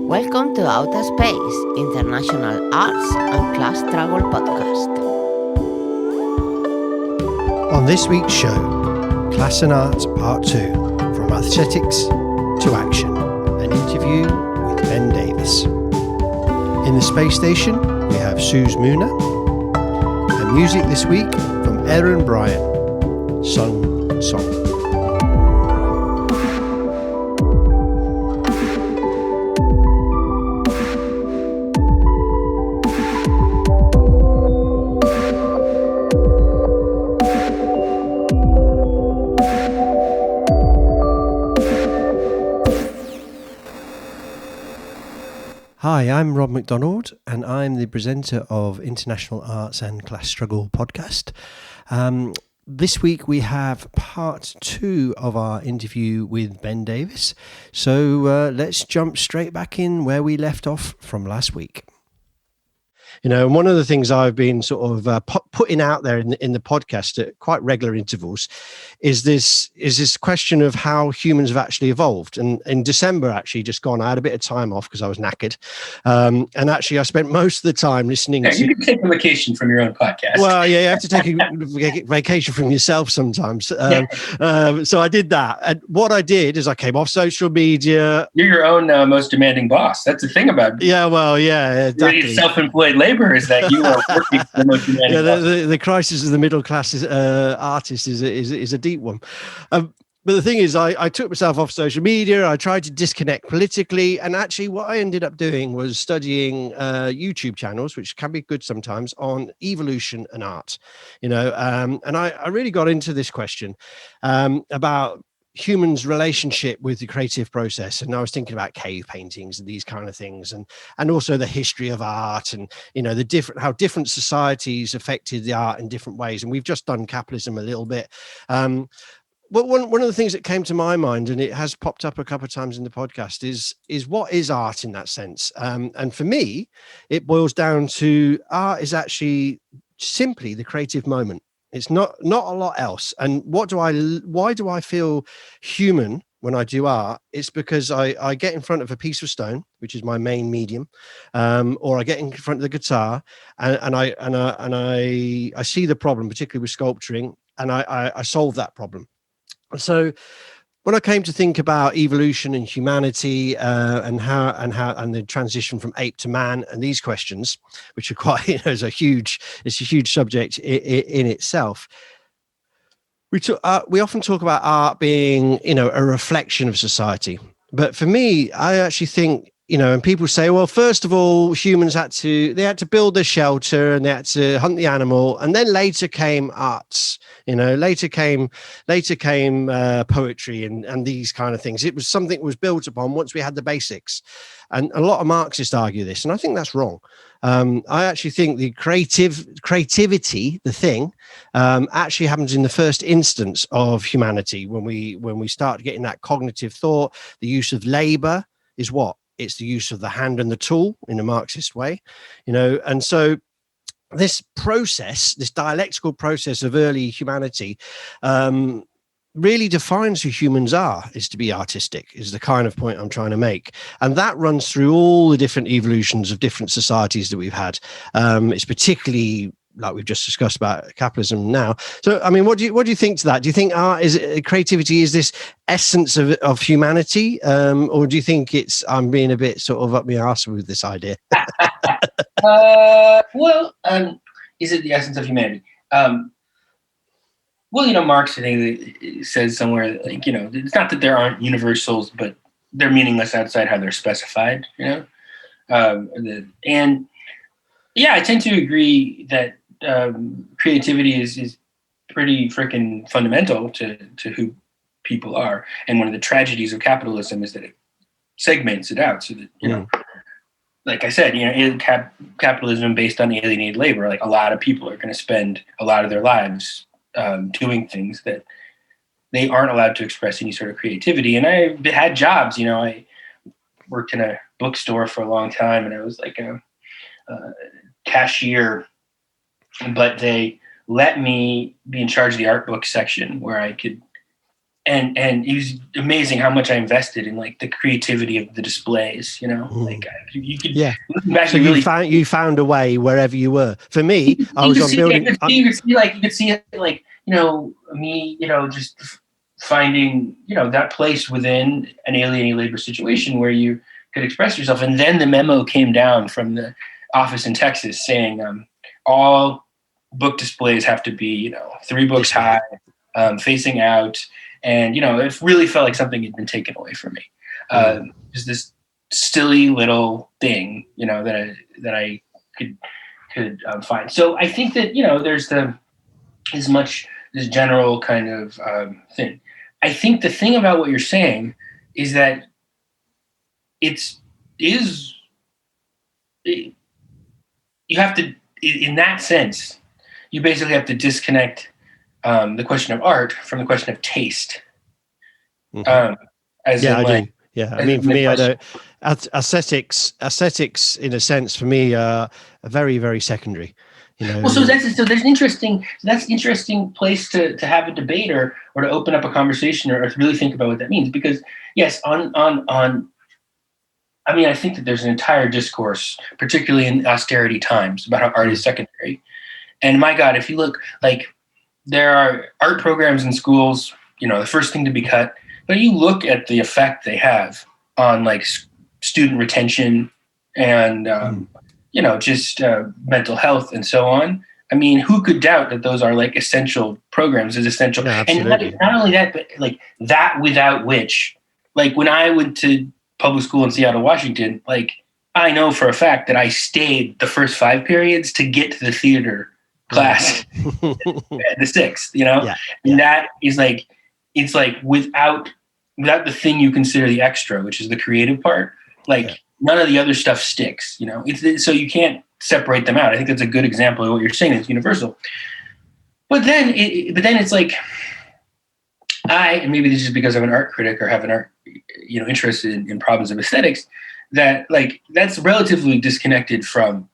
Welcome to Outer Space, International Arts and Class Struggle Podcast. On this week's show, Class and Art Part 2, From Aesthetics to Action, an interview with Ben Davis. In the space station, we have Suz Muna, and music this week from Erin Byrne, Song. Hi, I'm Rob McDonald, and I'm the presenter of International Arts and Class Struggle podcast. This week we have part 2 of our interview with Ben Davis. So let's jump straight back in where we left off from last week. You know, and one of the things I've been sort of putting out there in the podcast at quite regular intervals is this question of how humans have actually evolved. And in December, actually, just gone, I had a bit of time off because I was knackered. And actually, I spent most of the time listening to... You can take a vacation from your own podcast. Well, yeah, you have to take a vacation from yourself sometimes. So I did that. And what I did is I came off social media. You're your own most demanding boss. That's the thing about Yeah, well, yeah, exactly. Really self-employed labor is that you are working for the most demanding boss. The crisis of the middle class artist is a deep one. But the thing is, I took myself off social media. I tried to disconnect politically. And actually what I ended up doing was studying YouTube channels, which can be good sometimes, on evolution and art. You know, and I really got into this question about humans' relationship with the creative process. And I was thinking about cave paintings and these kind of things, and also the history of art, and, you know, how different societies affected the art in different ways. And we've just done capitalism a little bit. But one of the things that came to my mind, and it has popped up a couple of times in the podcast, is what is art in that sense? And for me, it boils down to art is actually simply the creative moment. It's not a lot else. And why do I feel human when I do art? It's because I get in front of a piece of stone, which is my main medium, or I get in front of the guitar and I see the problem, particularly with sculpturing, and I solve that problem. So when I came to think about evolution and humanity and the transition from ape to man and these questions, which are quite, it's a huge subject in itself. We often talk about art being, a reflection of society. But for me, I actually think, and people say, well, first of all, humans had to build their shelter and they had to hunt the animal, and then later came arts. Later came poetry and these kind of things. It was something that was built upon once we had the basics. And a lot of Marxists argue this, and I think that's wrong. I actually think the creativity, the thing, actually happens in the first instance of humanity when we start getting that cognitive thought. The use of labor is what? It's the use of the hand and the tool in a Marxist way, and so this process, this dialectical process of early humanity, really defines who humans are, is to be artistic, is the kind of point I'm trying to make. And that runs through all the different evolutions of different societies that we've had. It's particularly, like we've just discussed, about capitalism now. So, I mean, what do you think to that? Do you think art creativity is this essence of humanity, or do you think I'm being a bit sort of up my arse with this idea? Is it the essence of humanity? Marx, I think, says somewhere that, it's not that there aren't universals, but they're meaningless outside how they're specified. I tend to agree that creativity is pretty freaking fundamental to who people are. And one of the tragedies of capitalism is that it segments it out so that, like I said, capitalism based on alienated labor, like a lot of people are going to spend a lot of their lives doing things that they aren't allowed to express any sort of creativity. And I had jobs, I worked in a bookstore for a long time, and I was like a cashier, but they let me be in charge of the art book section where I could and it was amazing how much I invested in like the creativity of the displays. Like you could looking back, So you found a way wherever you were. For me, I was on building. You could see like me, just finding that place within an alien labor situation where you could express yourself. And then the memo came down from the office in Texas saying all book displays have to be 3 books high, facing out. And, it really felt like something had been taken away from me. Just this silly little thing, that I could find. So I think that, there's this general kind of thing. I think the thing about what you're saying is that you have to, in that sense, you basically have to disconnect the question of art from the question of taste. I do. Yeah, I mean, for me, aesthetics, in a sense, for me, are very, very secondary. Well, so that's an interesting place to have a debate or to open up a conversation or to really think about what that means. Because yes, I mean, I think that there's an entire discourse, particularly in austerity times, about how art is secondary. And my God, if you look, like, there are art programs in schools, the first thing to be cut. But you look at the effect they have on like student retention and just mental health and so on. I mean, who could doubt that those are like essential programs? Is essential, no, and not only that, but like that without which, like when I went to public school in Seattle, Washington, like I know for a fact that I stayed the first 5 periods to get to the theater class at the 6th. And that is like, it's like without the thing you consider the extra, which is the creative part, like none of the other stuff sticks, so you can't separate them out. I think that's a good example of what you're saying. It's universal. But then it's like, and maybe this is because I'm an art critic or have an art, interest in problems of aesthetics, that like, that's relatively disconnected from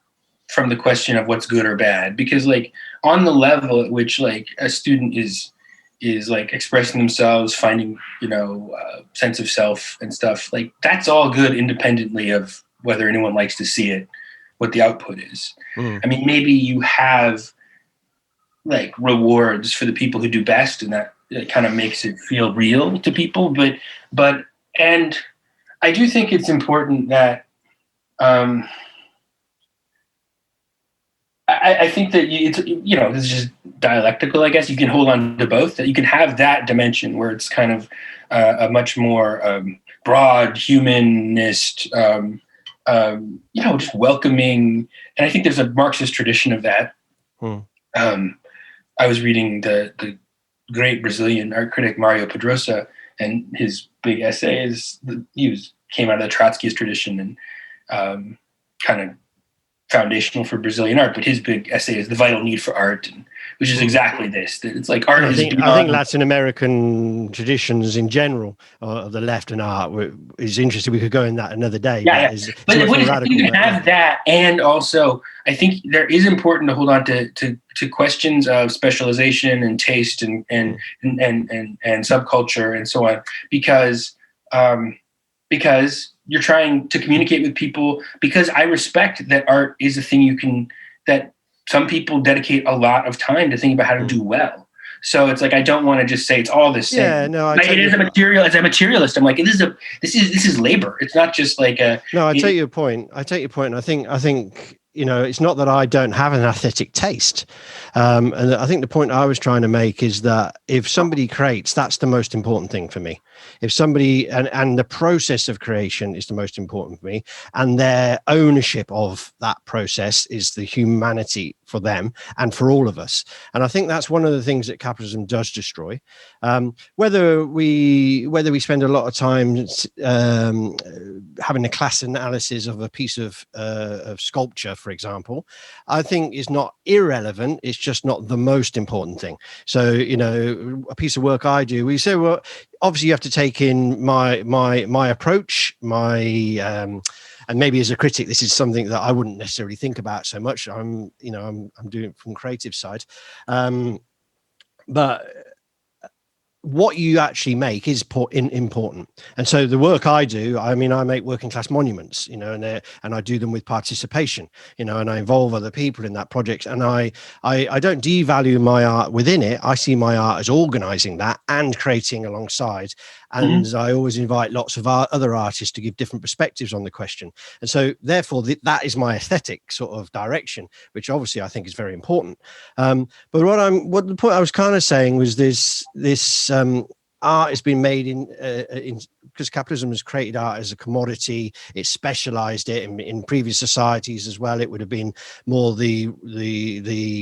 the question of what's good or bad, because like on the level at which like a student is like expressing themselves, finding, sense of self and stuff, like that's all good independently of whether anyone likes to see it, what the output is. I mean, maybe you have like rewards for the people who do best, and that kind of makes it feel real to people. But and I do think it's important that I think that it's, this is just dialectical, I guess. You can hold on to both. That you can have that dimension where it's kind of a much more broad, humanist, just welcoming. And I think there's a Marxist tradition of that. I was reading the great Brazilian art critic Mario Pedrosa, and his big essays. Came out of the Trotskyist tradition and kind of foundational for Brazilian art, but his big essay is The Vital Need for Art, which is exactly this, that it's like art is beyond. I think Latin American traditions in general of the left and art is interesting. We could go in that another day. But you can have that, and also I think there is important to hold on to questions of specialization and taste and subculture and so on, because you're trying to communicate with people, because I respect that art is a thing that some people dedicate a lot of time to think about how to do well. So it's like, I don't want to just say it's all the same. Yeah, no, it is a material. As a materialist, I'm like, this is labor. It's not just like a. No, I take your point. I think it's not that I don't have an aesthetic taste. And I think the point I was trying to make is that if somebody creates, that's the most important thing for me. If somebody, and the process of creation is the most important for me, and their ownership of that process is the humanity for them and for all of us. And I think that's one of the things that capitalism does destroy. Whether we spend a lot of time having a class analysis of a piece of sculpture, for example, I think is not irrelevant. It's just not the most important thing. So, a piece of work I do, we say, well, obviously you have to take in my approach, and maybe as a critic, this is something that I wouldn't necessarily think about so much. I'm doing it from creative side, but what you actually make is important. And so the work I do, I mean, I make working class monuments, you know, and I do them with participation, you know, and I involve other people in that project. And I don't devalue my art within it. I see my art as organizing that and creating alongside. And I always invite lots of other artists to give different perspectives on the question. And so therefore that is my aesthetic sort of direction, which obviously I think is very important. But what the point I was kind of saying was this art has been made in because capitalism has created art as a commodity. It specialized it in previous societies as well. It would have been more the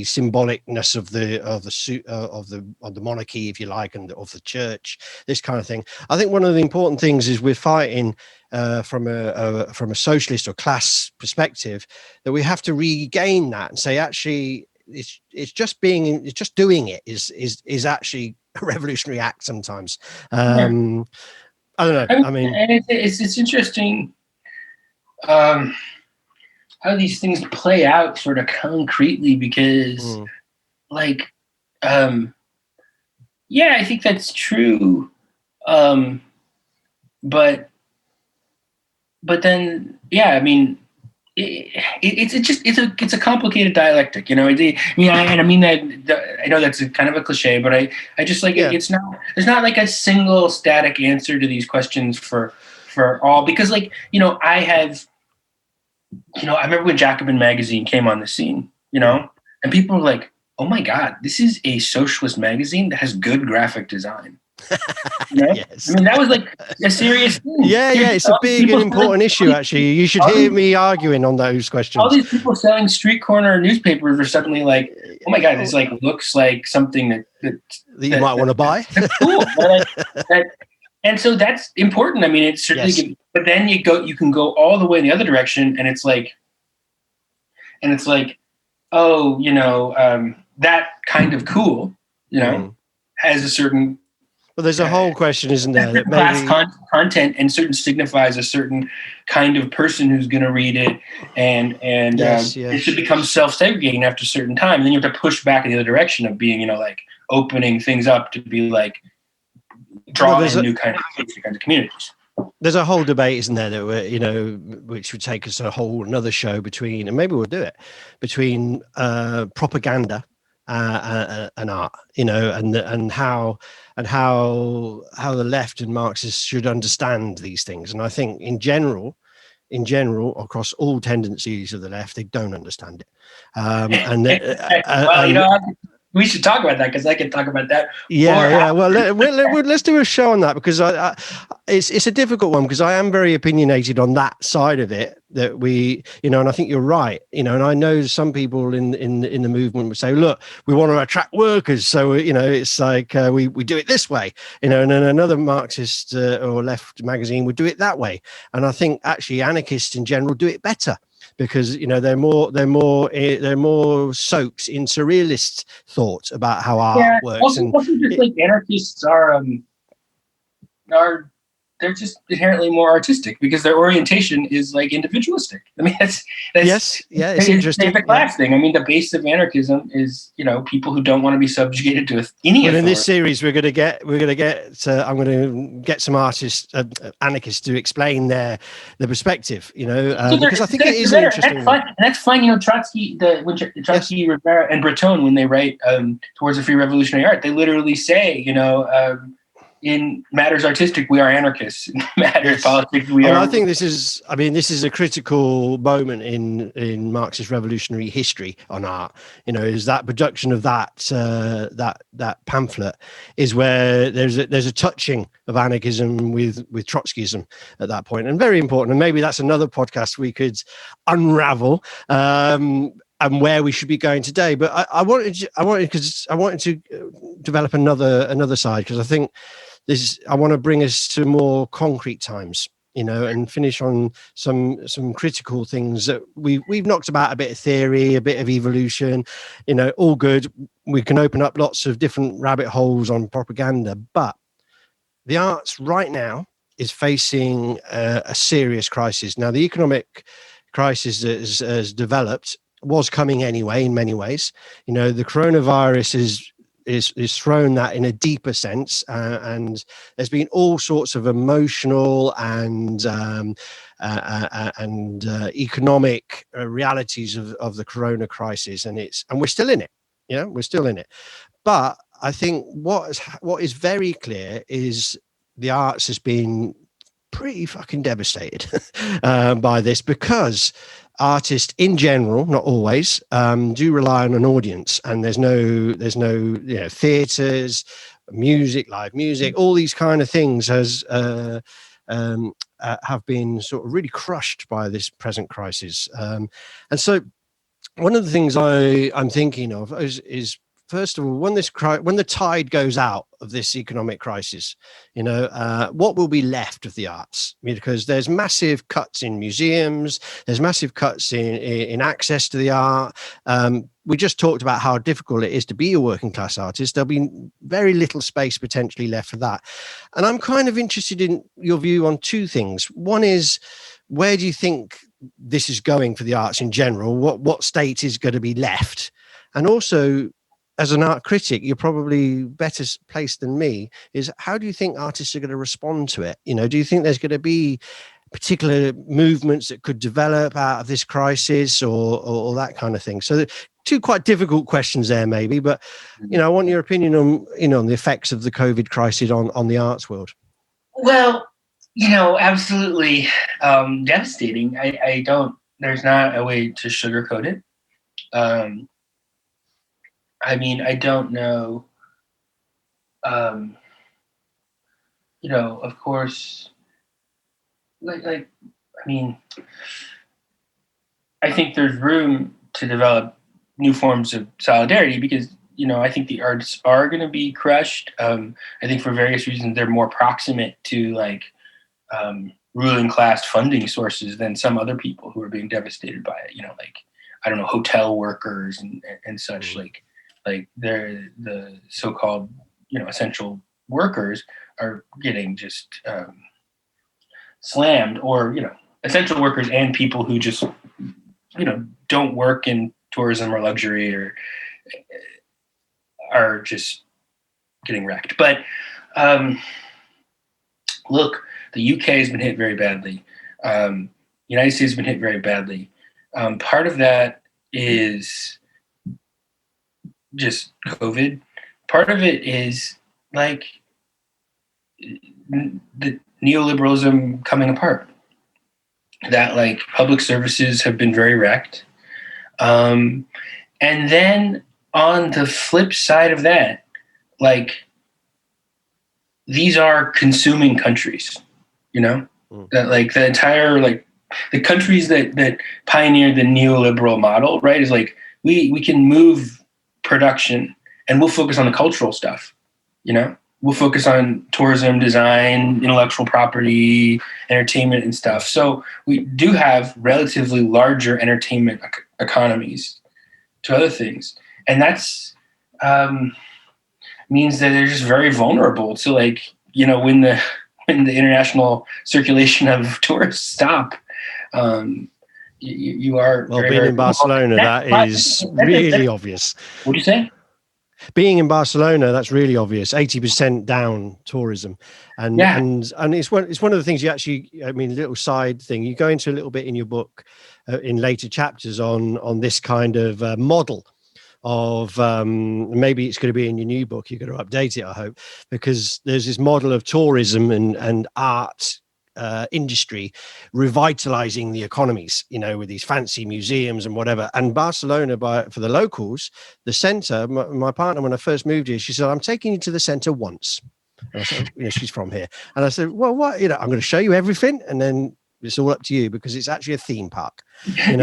symbolicness of the monarchy, if you like, and of the church, this kind of thing. I think one of the important things is we're fighting from a socialist or class perspective, that we have to regain that and say, actually, it's just doing it is actually a revolutionary act sometimes. I don't know. I mean, and it's interesting how these things play out sort of concretely, because like yeah, I think that's true, but then I mean, it's a complicated dialectic, you know. I mean that I know that's kind of a cliche, but I just like it's not, there's not like a single static answer to these questions for all, because like, you know, I remember when Jacobin magazine came on the scene, you know, and people were like, oh my God, this is a socialist magazine that has good graphic design. You know? Yes. I mean, that was like a serious thing. Yeah, it's a big and important issue, actually. You should hear me arguing on those questions. All these people selling street corner newspapers are suddenly like, oh my God, this like looks like something that you might want to buy. That's cool. And so that's important. I mean, it's certainly, but then you can go all the way in the other direction, and it's like, oh, you know, that kind of cool, you know, has a certain. Well, there's a whole question, isn't there? That maybe content and certain signifies a certain kind of person who's going to read it, and it should become self-segregating after a certain time. And then you have to push back in the other direction of being, you know, like opening things up to be like drawing new kinds of communities. There's a whole debate, isn't there, that we're, you know, which would take us a whole another show between, and maybe we'll do it, between propaganda and art, you know, and how the left and Marxists should understand these things. And I think in general, across all tendencies of the left, they don't understand it. Well, you know, we should talk about that, because I can talk about that. Well, let's do a show on that, because it's a difficult one, because I am very opinionated on that side of it. That we, you know, and I think you're right, you know, and I know some people in the movement would say, look, we want to attract workers, so you know, it's like we do it this way, you know, and then another Marxist or left magazine would do it that way. And I think actually anarchists in general do it better, because you know they're more soaked in surrealist thought about how art works. Also just like anarchists are they're just inherently more artistic, because their orientation is like individualistic. I mean, that's it's interesting. It's a class thing. I mean, the base of anarchism is, you know, people who don't want to be subjugated to any authority. In this series, I'm going to get some artists, anarchists, to explain their perspective. You know, because I think it is interesting. That's fine. You know, Trotsky, Rivera, and Breton, when they write Towards a Free Revolutionary Art, they literally say, you know, in matters artistic, we are anarchists. In matters politics, we are. I think this is a critical moment in Marxist revolutionary history on art. You know, is that production of that pamphlet is where there's a touching of anarchism with Trotskyism at that point, and very important. And maybe that's another podcast we could unravel. And where we should be going today, but I wanted to develop another side, because I think I want to bring us to more concrete times, you know, and finish on some critical things that we've knocked about, a bit of theory, a bit of evolution, you know, all good. We can open up lots of different rabbit holes on propaganda, but the arts right now is facing a serious crisis. Now, the economic crisis that has developed was coming anyway in many ways. You know, the coronavirus is thrown that in a deeper sense, and there's been all sorts of emotional and economic realities of the corona crisis, and we're still in it. We're still in it. But I think what is very clear is the arts has been pretty fucking devastated by this, because artists in general, not always, do rely on an audience, and there's no theaters, music, live music, all these kind of things have been sort of really crushed by this present crisis. And so one of the things I'm thinking of is first of all, when the tide goes out of this economic crisis, what will be left of the arts? Because there's massive cuts in museums, there's massive cuts in access to the art. We just talked about how difficult it is to be a working class artist. There'll be very little space potentially left for that. And I'm kind of interested in your view on two things. One is, where do you think this is going for the arts in general? What state is going to be left? And also, as an art critic, you're probably better placed than me, is how do you think artists are going to respond to it? Do you think there's going to be particular movements that could develop out of this crisis or that kind of thing? So two quite difficult questions there, maybe, but, I want your opinion on, on the effects of the COVID crisis on the arts world. Well, absolutely devastating. There's not a way to sugarcoat it. I don't know, of course, I think there's room to develop new forms of solidarity, because, I think the arts are going to be crushed. I think for various reasons, they're more proximate to ruling class funding sources than some other people who are being devastated by it. Hotel workers and such. Like they're the so-called, essential workers are getting just slammed, or, essential workers and people who just, don't work in tourism or luxury or are just getting wrecked. But look, the UK has been hit very badly. United States has been hit very badly. Part of that is just COVID. Part of it is the neoliberalism coming apart. That public services have been very wrecked. And then on the flip side of that, these are consuming countries, that the entire, the countries that pioneered the neoliberal model, right, is we can move production and we'll focus on the cultural stuff. We'll focus on tourism, design, intellectual property, entertainment and stuff. So we do have relatively larger entertainment economies to other things. And that's means that they're just very vulnerable to when the international circulation of tourists stop, you are being in Barcelona, that is really obvious. What do you say? Being in Barcelona, that's really obvious. 80% down tourism, and it's one of the things you actually. A little side thing. You go into a little bit in your book, in later chapters on this kind of model of maybe it's going to be in your new book. You're going to update it, I hope, because there's this model of tourism and art industry revitalizing the economies, with these fancy museums and whatever. And Barcelona, for the locals, the center, my partner, when I first moved here, she said, I'm taking you to the center once. And I said, she's from here. And I said, well, what, I'm going to show you everything. And then it's all up to you, because it's actually a theme park, and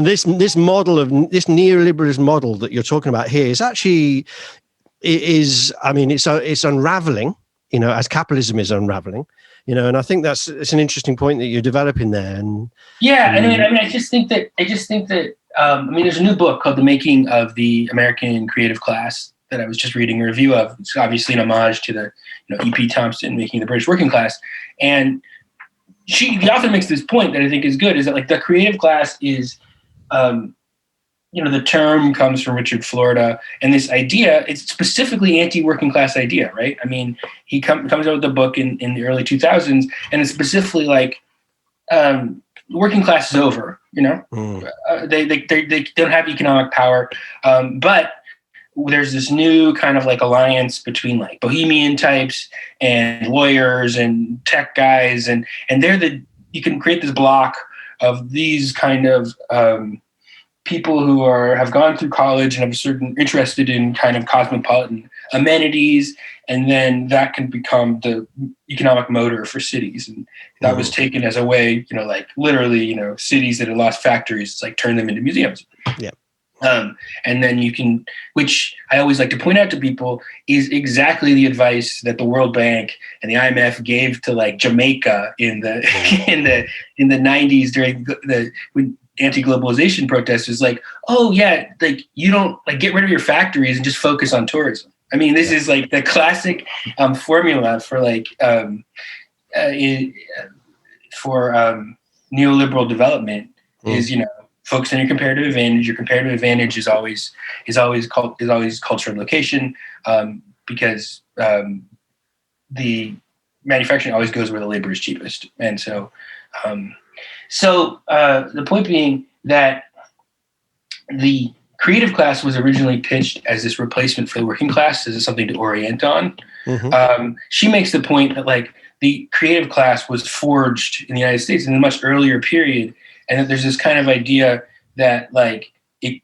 this model of this neoliberalism model that you're talking about here is actually, it's unraveling, as capitalism is unraveling, and I think it's an interesting point that you're developing there. And I just think that there's a new book called The Making of the American Creative Class that I was just reading a review of. It's obviously an homage to the E.P. Thompson Making the British Working Class, and the author makes this point that I think is good, is that the creative class is the term comes from Richard Florida, and this idea, it's specifically anti-working class idea, right? I mean, he comes out with a book in the early 2000s, and it's specifically like, working class is over, they don't have economic power, but there's this new kind of like alliance between like bohemian types and lawyers and tech guys, and you can create this block of these kind of people who have gone through college and have a certain interested in kind of cosmopolitan amenities, and then that can become the economic motor for cities. And that was taken as a way, like literally, cities that had lost factories, it's like turn them into museums. Yeah. And then you can, which I always like to point out to people, is exactly the advice that the World Bank and the IMF gave to like Jamaica in the in the 90s during when anti-globalization protests. Was like, oh yeah, like you don't like get rid of your factories and just focus on tourism. I mean, this is like the classic formula for like neoliberal development is, focus on your comparative advantage. Your comparative advantage is always culture and location, because the manufacturing always goes where the labor is cheapest. And so the point being that the creative class was originally pitched as this replacement for the working class, as something to orient on. She makes the point that like the creative class was forged in the United States in a much earlier period, and that there's this kind of idea that like it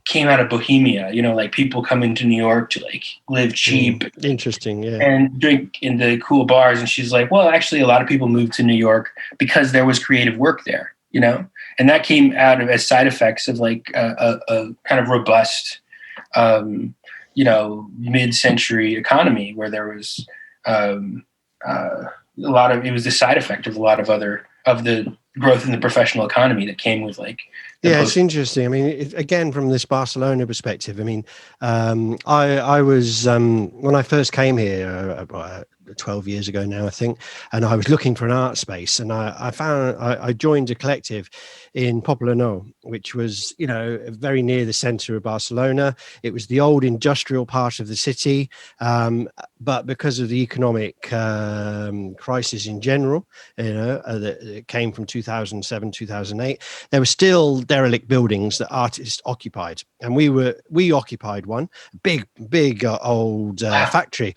came out of Bohemia, like people come into New York to like live cheap. Interesting, yeah. And drink in the cool bars. And she's like, well, actually a lot of people moved to New York because there was creative work there, and that came out of as side effects of like a kind of robust, mid-century economy where there was it was the side effect of a lot of the growth in the professional economy that came with like. It's interesting. I mean, again, from this Barcelona perspective, I mean, I was, when I first came here, 12 years ago now, I think, and I was looking for an art space, and I joined a collective in Poblenou, which was, very near the center of Barcelona. It was the old industrial part of the city, but because of the economic crisis in general, that came from 2007, 2008, there were still derelict buildings that artists occupied, and we occupied one big old factory.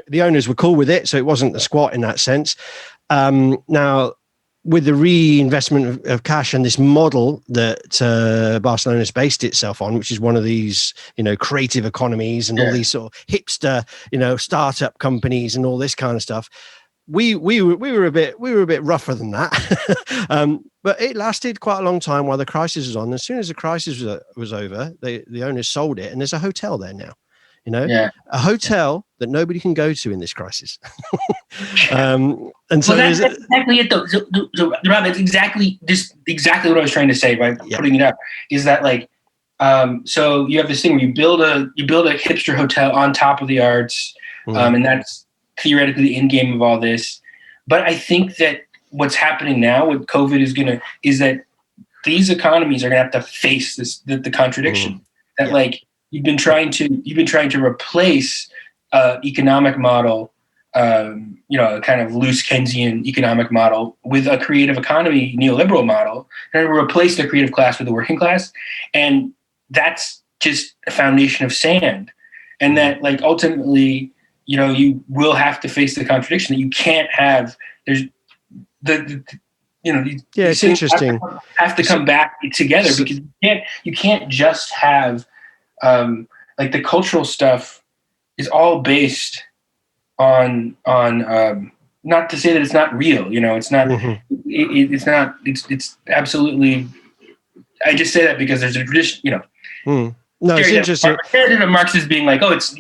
The owners were cool with it, so it wasn't a squat in that sense. Now, with the reinvestment of cash and this model that Barcelona's based itself on, which is one of these, creative economies and all these sort of hipster, startup companies and all this kind of stuff, we were a bit rougher than that. But it lasted quite a long time while the crisis was on. As soon as the crisis was over, the owners sold it, and there's a hotel there now. A hotel that nobody can go to in this crisis. And so that's exactly it, though. So Rob, that's exactly what I was trying to say by putting it up. Is that like, so you have this thing where you build a hipster hotel on top of the arts, and that's theoretically the end game of all this. But I think that what's happening now with COVID is that these economies are going to have to face the contradiction that like. You've been trying to replace economic model, kind of loose Keynesian economic model with a creative economy, neoliberal model, and replace the creative class with the working class, and that's just a foundation of sand, and that like ultimately, you will have to face the contradiction that you can't have. There's it's interesting. Have to come back together because you can't just have. Like the cultural stuff is all based on not to say that it's not real, it's not, it's absolutely, I just say that because there's a tradition, No, it's interesting. Marx is being like, oh, it's,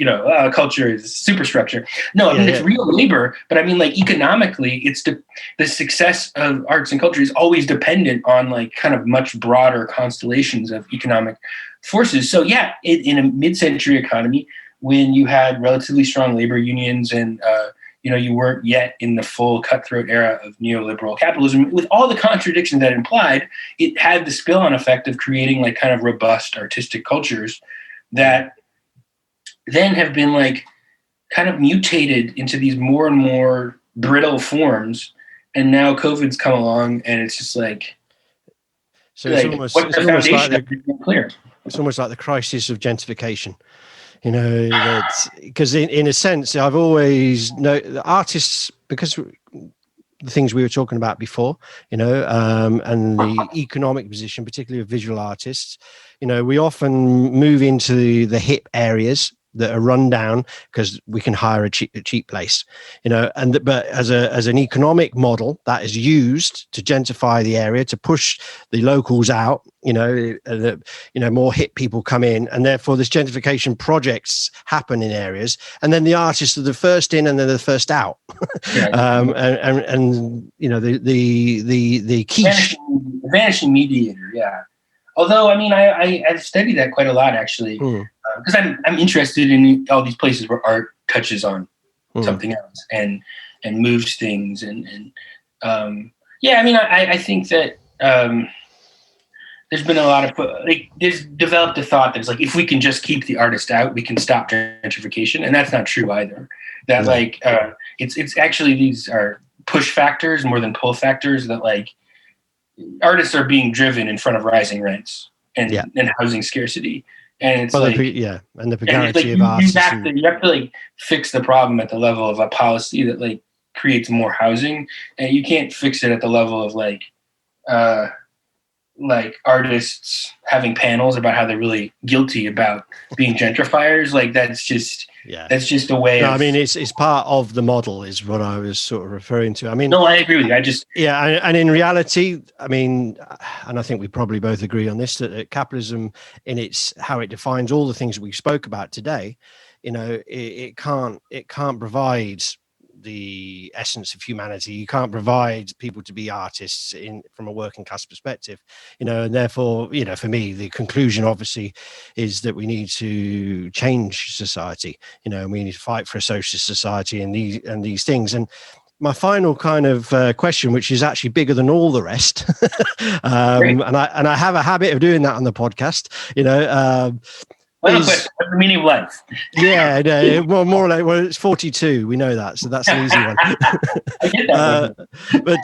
culture is superstructure. No, I mean, it's real labor, but I mean, like economically, it's the success of arts and culture is always dependent on like kind of much broader constellations of economic forces. So in a mid-century economy, when you had relatively strong labor unions and, you weren't yet in the full cutthroat era of neoliberal capitalism. With all the contradictions that it implied, it had the spill-on effect of creating like kind of robust artistic cultures that then have been like kind of mutated into these more and more brittle forms. And now COVID's come along, and it's just like, so it's almost like clear. It's almost like the crisis of gentrification. That because in a sense, I've always know the artists, because the things we were talking about before, and the economic position, particularly of visual artists, we often move into the hip areas that are run down because we can hire a cheap place, but as an economic model that is used to gentrify the area, to push the locals out, more hip people come in, and therefore this gentrification projects happen in areas, and then the artists are the first in and then the first out. The quiche, vanishing mediator. Yeah. Although, I mean, I've studied that quite a lot, actually, because I'm interested in all these places where art touches on something else and moves things. I think that there's been a lot of, there's developed a thought that's like, if we can just keep the artist out, we can stop gentrification. And that's not true either. That it's actually, these are push factors more than pull factors, that like, artists are being driven in front of rising rents and housing scarcity, and it's and the precarity of artists. You have to like fix the problem at the level of a policy that like creates more housing, and you can't fix it at the level of like artists having panels about how they're really guilty about being gentrifiers. Like that's just a way. No, I mean, it's part of the model, is what I was sort of referring to. I mean, no, I agree with you. And in reality, I mean, and I think we probably both agree on this, that capitalism, in its how it defines all the things we spoke about today, it can't provide the essence of humanity. You can't provide people to be artists from a working class perspective, and therefore, for me, the conclusion obviously is that we need to change society, and we need to fight for a socialist society and these things. And my final kind of question, which is actually bigger than all the rest, and I have a habit of doing that on the podcast, What's the meaning of life? Well, more or less. Well, it's 42. We know that, so that's an easy one. I get that. But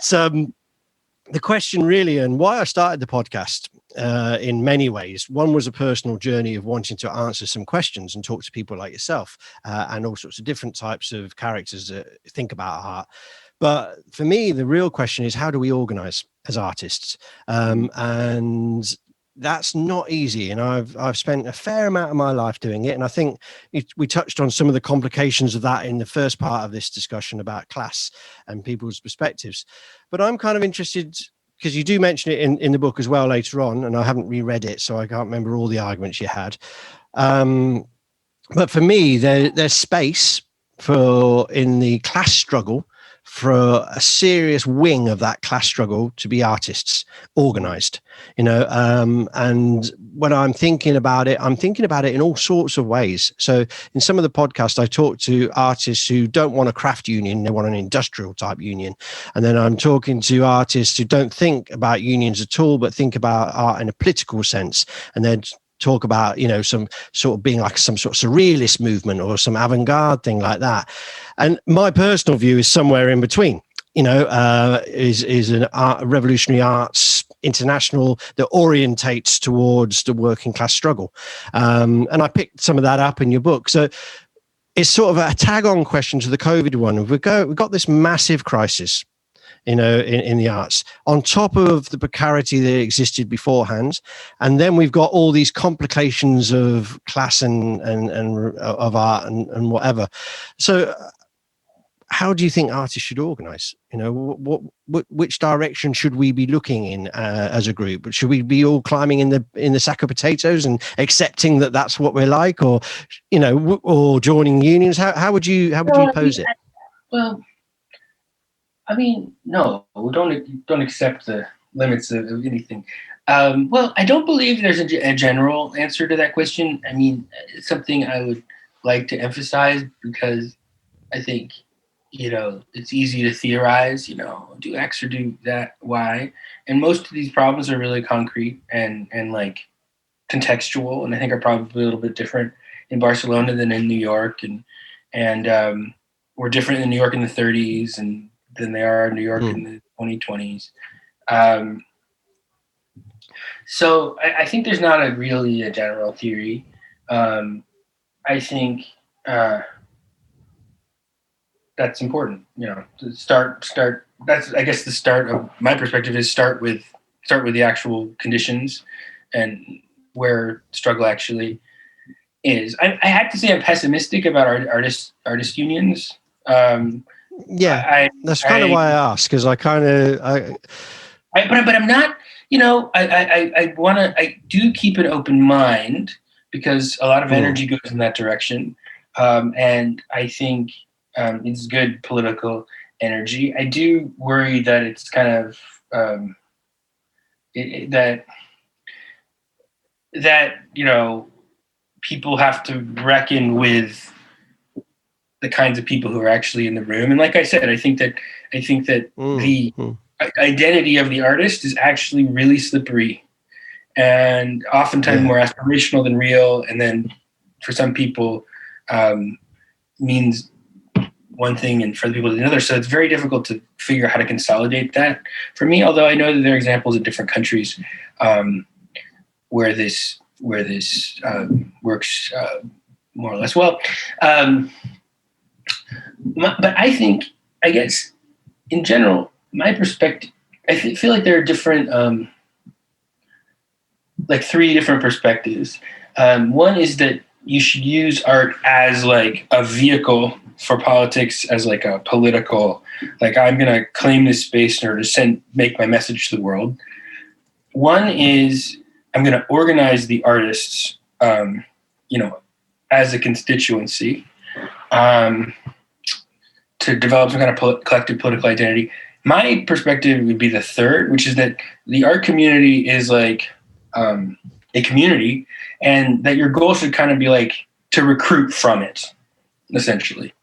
the question really, and why I started the podcast, in many ways, one was a personal journey of wanting to answer some questions and talk to people like yourself, and all sorts of different types of characters that think about art. But for me, the real question is, how do we organize as artists? And that's not easy, and I've spent a fair amount of my life doing it, and I think we touched on some of the complications of that in the first part of this discussion about class and people's perspectives. But I'm kind of interested, because you do mention it in the book as well later on, and I haven't reread it, so I can't remember all the arguments you had. But for me, there's space in the class struggle for a serious wing of that class struggle to be artists, organized, and when I'm thinking about it in all sorts of ways. So in some of the podcasts, I talk to artists who don't want a craft union, they want an industrial type union. And then I'm talking to artists who don't think about unions at all, but think about art in a political sense, and then talk about, some sort of being like some sort of surrealist movement or some avant-garde thing like that. And my personal view is somewhere in between, is an revolutionary arts international that orientates towards the working class struggle. And I picked some of that up in your book. So it's sort of a tag-on question to the COVID one. We've got this massive crisis, in the arts, on top of the precarity that existed beforehand, and then we've got all these complications of class and of art and whatever. So, how do you think artists should organize? Which direction should we be looking in as a group? Should we be all climbing in the sack of potatoes and accepting that that's what we're like, or or joining unions? How would you pose it? Well, I mean, no, don't accept the limits of anything. Well, I don't believe there's a general answer to that question. I mean, it's something I would like to emphasize, because I think it's easy to theorize, do X or do that Y. And most of these problems are really concrete and like contextual, and I think are probably a little bit different in Barcelona than in New York, and we're different in New York in the 30s and than they are in New York in the 2020s. So I think there's not really a general theory. I think that's important, to start. That's, I guess, the start of my perspective is start with the actual conditions and where struggle actually is. I have to say I'm pessimistic about artist unions. That's kind of why I asked, because but I'm not. I do keep an open mind because a lot of energy goes in that direction, and I think it's good political energy. I do worry that it's kind of that people have to reckon with the kinds of people who are actually in the room. And like I said, I think that the identity of the artist is actually really slippery and oftentimes more aspirational than real. And then for some people means one thing and for other people another. So it's very difficult to figure out how to consolidate that for me, although I know that there are examples in different countries where this works more or less well. But I guess in general, my perspective, I feel like there are different, like three different perspectives. One is that you should use art as like a vehicle for politics, as like a political, like I'm going to claim this space in order to make my message to the world. One is I'm going to organize the artists, as a constituency, to develop some kind of collective political identity. My perspective would be the third, which is that the art community is like a community, and that your goal should kind of be like to recruit from it, essentially.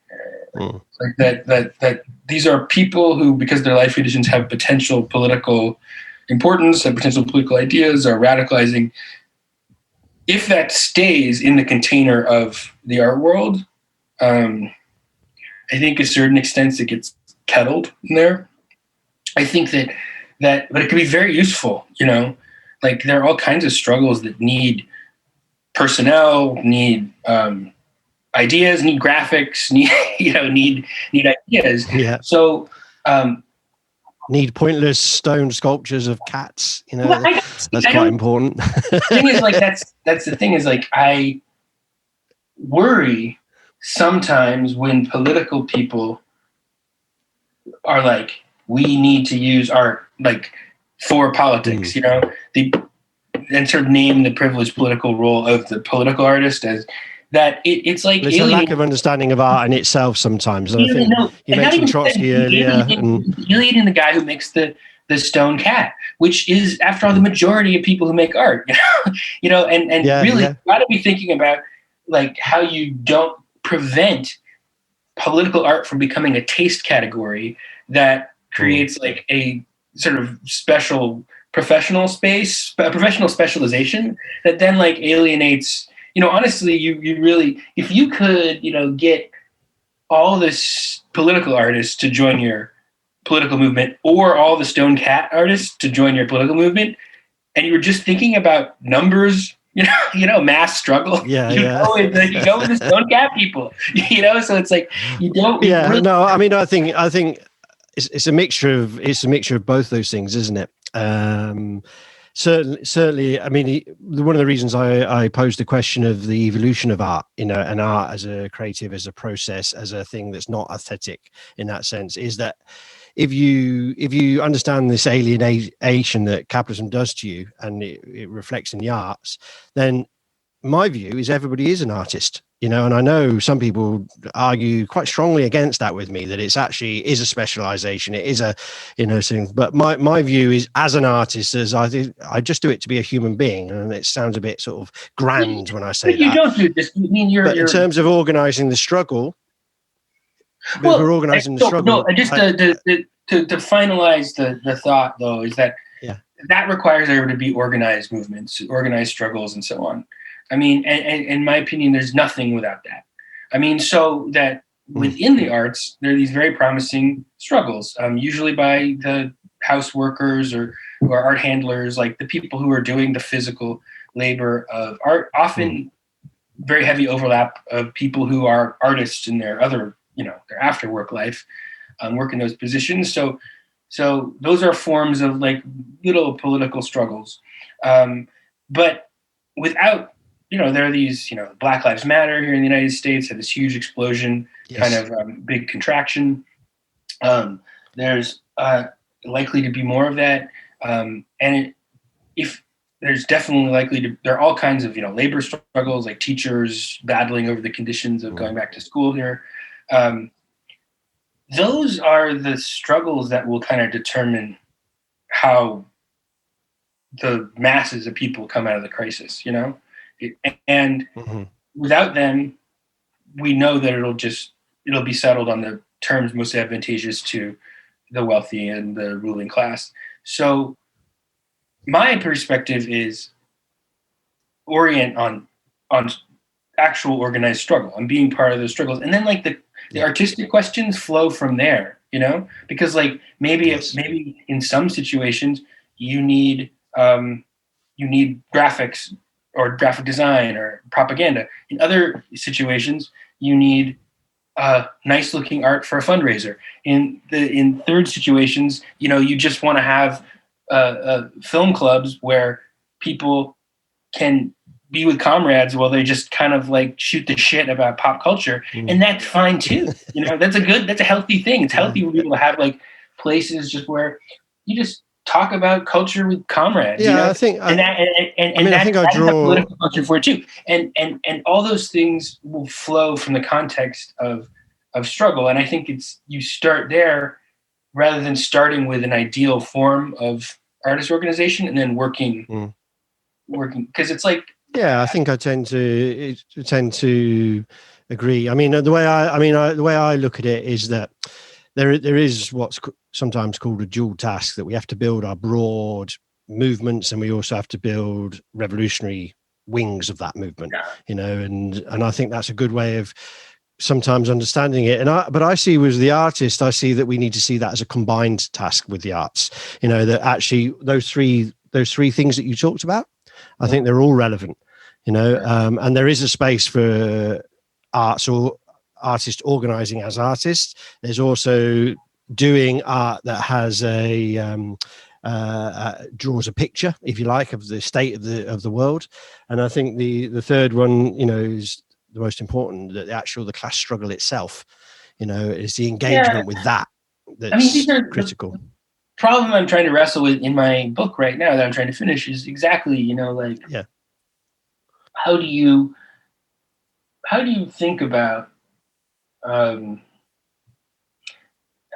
Like that these are people who, because their life conditions have potential political importance and potential political ideas, are radicalizing. If that stays in the container of the art world, I think to a certain extent it gets kettled in there. I think that but it can be very useful, like there are all kinds of struggles that need personnel, need ideas, need graphics, need ideas. Yeah. So need pointless stone sculptures of cats. That's quite important. The thing is, like that's the thing is, like I worry sometimes when political people are like, we need to use art like for politics, and sort of name the privileged political role of the political artist as that. It's like there's a lack of understanding of art in itself sometimes. And I think you mentioned Trotsky earlier, alienating the guy who makes the stone cat, which is, after all, the majority of people who make art. You got to be thinking about like how you don't prevent political art from becoming a taste category that creates like a sort of special professional space, a professional specialization that then like alienates. Honestly, you really, if you could, get all this political artists to join your political movement, or all the stone cat artists to join your political movement, and you were just thinking about numbers, mass struggle. You go with the stone cat people. So it's like you don't. Yeah, really, no, I mean, I think it's a mixture of both those things, isn't it? Certainly. I mean, one of the reasons I posed the question of the evolution of art, and art as a creative, as a process, as a thing that's not aesthetic in that sense, is that if you understand this alienation that capitalism does to you, and it reflects in the arts, then my view is everybody is an artist. And I know some people argue quite strongly against that with me, that it's actually is a specialization. It is a, thing. But my view is, as an artist, as I just do it to be a human being. And it sounds a bit sort of grand when I say that. You don't do this. I mean, in terms of organizing the struggle, But we're organizing the struggle. No, just to finalize the thought, though, is that that requires there to be organized movements, organized struggles, and so on. I mean, and in my opinion, there's nothing without that. I mean, so that within the arts, there are these very promising struggles, usually by the house workers or art handlers, like the people who are doing the physical labor of art, often very heavy overlap of people who are artists in their other, their after work life, work in those positions. So those are forms of like little political struggles. But without, there are these, Black Lives Matter here in the United States had this huge explosion, kind of big contraction. There's likely to be more of that. If there's definitely likely to, there are all kinds of, labor struggles, like teachers battling over the conditions of going back to school here. Those are the struggles that will kind of determine how the masses of people come out of the crisis, and without them, we know that it'll be settled on the terms most advantageous to the wealthy and the ruling class. So my perspective is orient on actual organized struggle, on being part of those struggles. And then like the artistic questions flow from there, because like maybe in some situations you need graphics or graphic design or propaganda. In other situations, you need nice looking art for a fundraiser. In third situations, you just want to have film clubs where people can be with comrades while they just kind of like shoot the shit about pop culture. And that's fine too. That's a healthy thing. It's healthy for people to have like places just where you just talk about culture with comrades. I think I draw a political function for it too. And all those things will flow from the context of struggle. And I think you start there rather than starting with an ideal form of artist organization and then working because it's like, I think I tend to agree. I mean, the way I look at it is that there is what's sometimes called a dual task, that we have to build our broad movements and we also have to build revolutionary wings of that movement. And I think that's a good way of sometimes understanding it. But I see as the artist, I see that we need to see that as a combined task with the arts. That actually those three things that you talked about, I think they're all relevant. And there is a space for arts or artists organizing as artists. There's also doing art that has draws a picture, if you like, of the state of the world. And I think the third one, is the most important, that the class struggle itself, is the engagement with that. That's these are critical. The problem I'm trying to wrestle with in my book right now that I'm trying to finish is exactly, how do you think about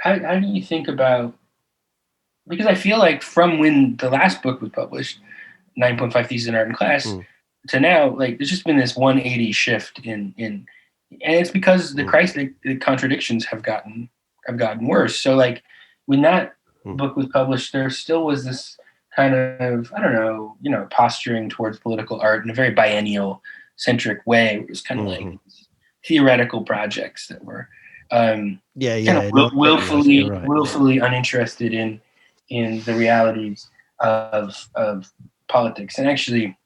how do you think about, because I feel like from when the last book was published, 9.5 Theses in Art and Class, to now, like there's just been this 180 shift in and it's because the contradictions have gotten worse. So like when that book was published, there still was this kind of, I don't know, posturing towards political art in a very biennial centric way. It was kind of like theoretical projects that were willfully uninterested in the realities of politics. And actually,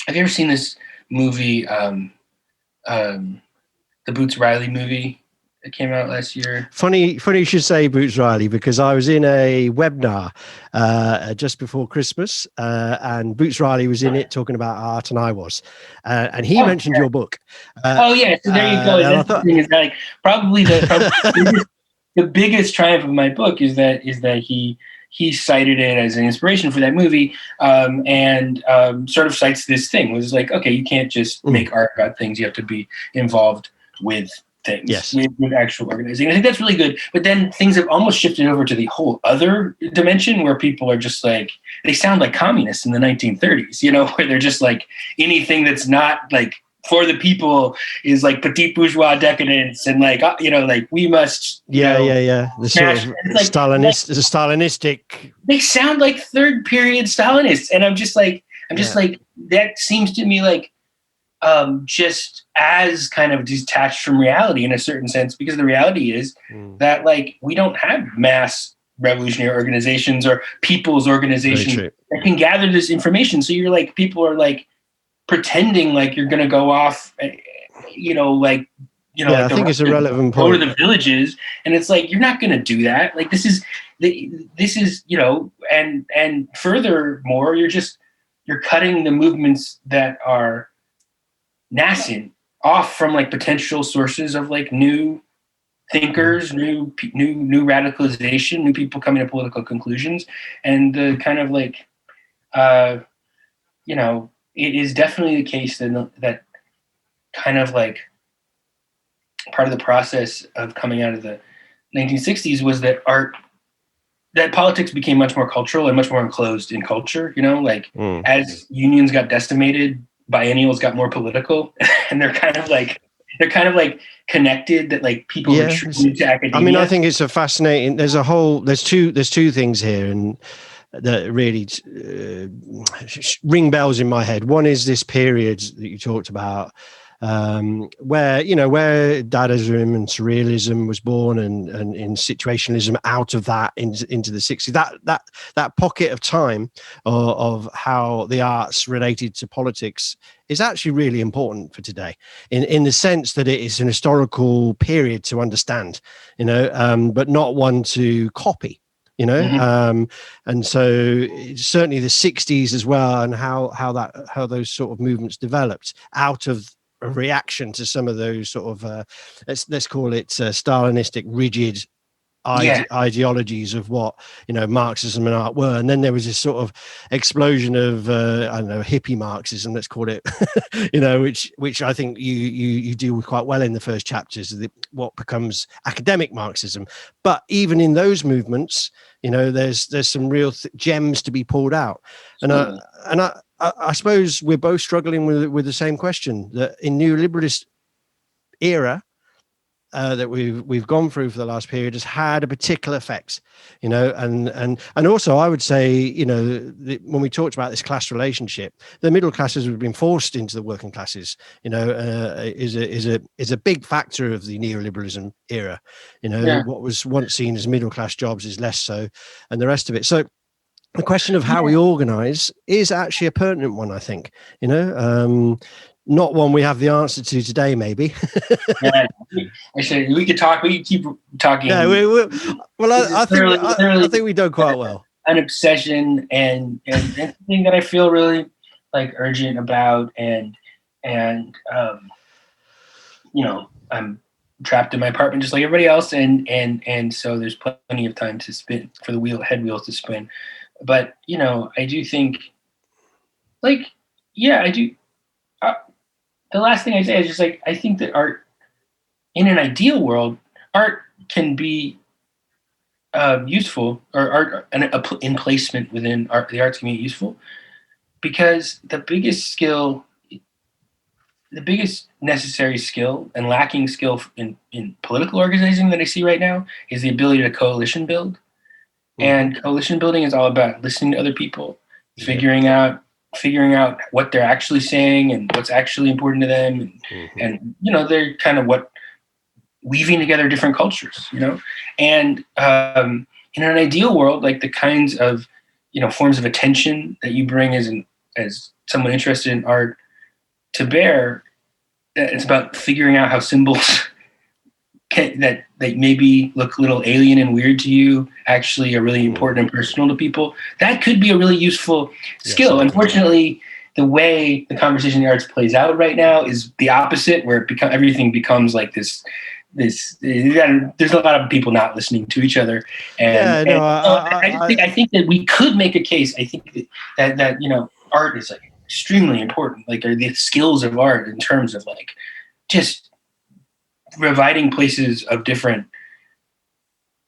have you ever seen this movie, the Boots Riley movie that came out last year? Funny you should say Boots Riley, because I was in a webinar just before Christmas, and Boots Riley was in it talking about art, and I was, and he mentioned your book. So there you go. That's the thing is like probably the biggest triumph of my book is that he cited it as an inspiration for that movie, and sort of cites this thing, was like, okay, you can't just make art about things; you have to be involved with things, with actual organizing. I think that's really good. But then things have almost shifted over to the whole other dimension where people are just like, they sound like communists in the 1930s, where they're just like, anything that's not like for the people is like petite bourgeois decadence, and like like we must the sort of Stalinistic. They sound like third period Stalinists, and I'm just like that seems to me like just as kind of detached from reality in a certain sense, because the reality is that like we don't have mass revolutionary organizations or people's organizations that can gather this information. So you're like, people are like pretending like you're going to go off, I think it's a relevant point. Go to the villages, and it's like, you're not going to do that. Like this is, and furthermore, you're cutting the movements that are nascent off from like potential sources of like new thinkers, new radicalization, new people coming to political conclusions, and the kind of like, it is definitely the case that kind of like part of the process of coming out of the 1960s was that politics became much more cultural and much more enclosed in culture, as unions got decimated, biennials got more political, and they're kind of like connected, that like people retreated to academia. I mean, I think it's a fascinating, there's two things here, and that really ring bells in my head. One is this period that you talked about, where Dadaism and Surrealism was born, and in situationalism out of that into the 60s. That pocket of time of how the arts related to politics is actually really important for today, in the sense that it is an historical period to understand, but not one to copy. And so certainly the 60s as well, and how those sort of movements developed out of a reaction to some of those sort of let's call it Stalinistic rigid ideologies of what Marxism and art were. And then there was this sort of explosion of hippie Marxism, let's call it, which I think you deal with quite well in the first chapters, what becomes academic Marxism. But even in those movements, there's some real gems to be pulled out. And I suppose we're both struggling with the same question, that in neoliberalist era that we've gone through for the last period has had a particular effect, and also I would say, when we talked about this class relationship, the middle classes have been forced into the working classes, is a big factor of the neoliberalism era. What was once seen as middle class jobs is less so, and the rest of it. So the question of how we organize is actually a pertinent one, I think, not one we have the answer to today, maybe. Actually, we could keep talking. Yeah, I think we've done quite well. An obsession and something that I feel really like urgent about, and I'm trapped in my apartment just like everybody else, and so there's plenty of time to spin for the head wheels to spin. But I do think, I do. The last thing I say is just like, I think that art, in an ideal world, art can be useful, or art in placement within the arts community useful, because the biggest necessary skill and lacking skill in political organizing that I see right now is the ability to coalition build. And coalition building is all about listening to other people, figuring out what they're actually saying and what's actually important to them, and they're kind of weaving together different cultures, and in an ideal world, like the kinds of forms of attention that you bring as someone interested in art to bear, it's about figuring out how symbols that maybe look a little alien and weird to you actually are really important and personal to people. That could be a really useful skill. Yes, unfortunately, the way the conversation in the arts plays out right now is the opposite, where everything becomes like this. There's a lot of people not listening to each other, I think that we could make a case. I think that art is like extremely important. Like, are the skills of art in terms of like just providing places of different,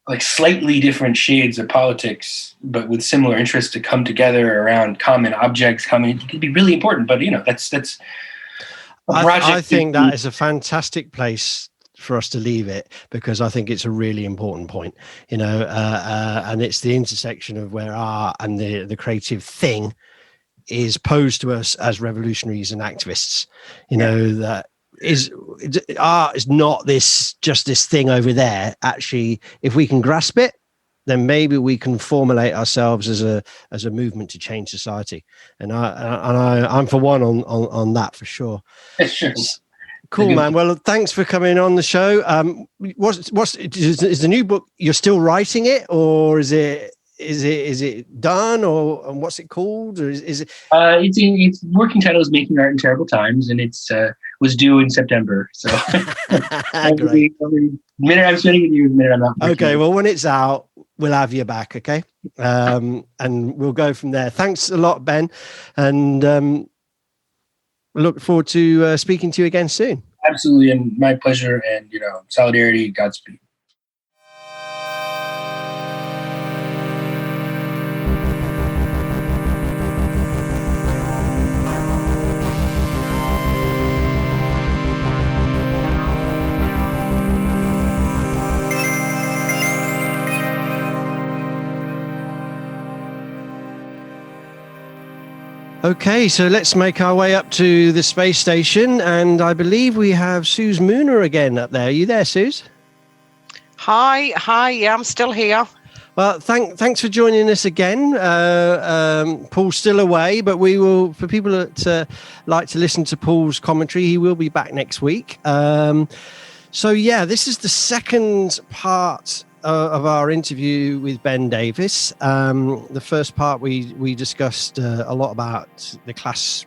like slightly different shades of politics, but with similar interests to come together around common objects. It could be really important, but that's. I think that is a fantastic place for us to leave it, because I think it's a really important point, and it's the intersection of where art and the creative thing is posed to us as revolutionaries and activists. That art is not just this thing over there. Actually, if we can grasp it, then maybe we can formulate ourselves as a movement to change society. And I'm for one on that for sure. Sure. Cool, man. Well, thanks for coming on the show. Is the new book, you're still writing it, or is it done, or and what's it called, or is it? Its working title is Making Art in Terrible Times, and it's was due in September. So every minute I'm spending with you, the minute I'm not. Okay, well, when it's out, we'll have you back, okay? And we'll go from there. Thanks a lot, Ben, and look forward to speaking to you again soon. Absolutely, and my pleasure, and solidarity, Godspeed. Okay, so let's make our way up to the space station, and I believe we have Suz Muna again up there. Are you there, Suz? Hi, yeah, I'm still here. Well, thanks for joining us again. Paul's still away, but we will, for people that like to listen to Paul's commentary, he will be back next week. So yeah, this is the second part of our interview with Ben Davis. The first part we discussed a lot about the class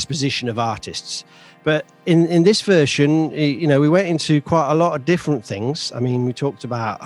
position of artists, but in this version, we went into quite a lot of different things. I mean, we talked about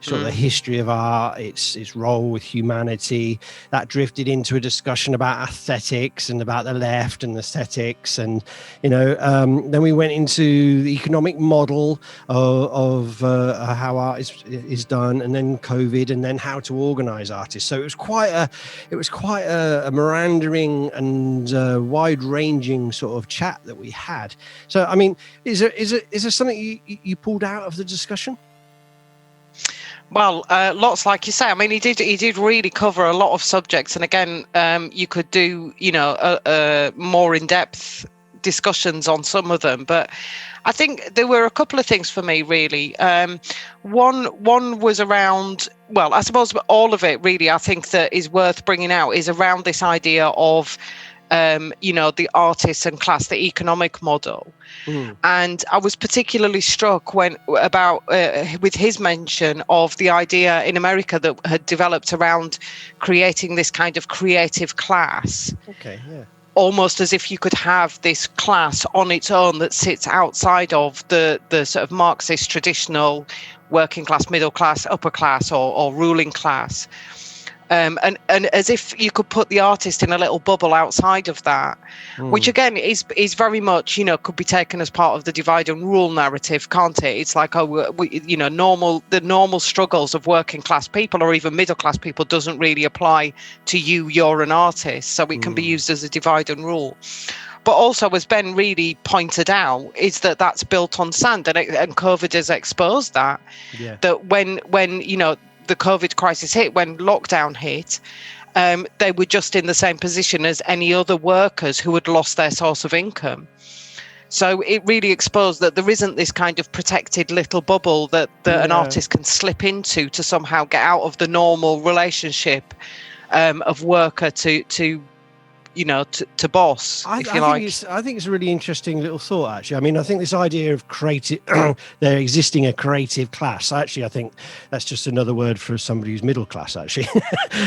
sort of the history of art, its role with humanity. That drifted into a discussion about aesthetics and about the left and aesthetics, and then we went into the economic model of how art is done, and then COVID, and then how to organize artists. So it was quite a meandering and wide-ranging sort of chat that we had. So I mean, is there something you pulled out of the discussion? Well, lots, like you say. I mean, he did really cover a lot of subjects, and again, you could do more in-depth discussions on some of them. But I think there were a couple of things for me, really. One was around, well, I suppose all of it really, I think that is worth bringing out is around this idea of the artists and class, the economic model. And I was particularly struck with his mention of the idea in America that had developed around creating this kind of creative class. Okay, yeah. Almost as if you could have this class on its own that sits outside of the sort of Marxist traditional working class, middle class, upper class, or ruling class. And as if you could put the artist in a little bubble outside of that, which again is very much, could be taken as part of the divide and rule narrative, can't it? It's like, the normal struggles of working class people or even middle class people doesn't really apply to you. You're an artist, so it can be used as a divide and rule. But also, as Ben really pointed out, is that that's built on sand, and COVID has exposed that. Yeah. That when the COVID crisis hit, when lockdown hit, they were just in the same position as any other workers who had lost their source of income. So it really exposed that there isn't this kind of protected little bubble that an artist can slip into to somehow get out of the normal relationship of worker to boss, I think it's a really interesting little thought, actually. I mean, I think this idea of creative, there existing a creative class, actually, I think that's just another word for somebody who's middle class, actually.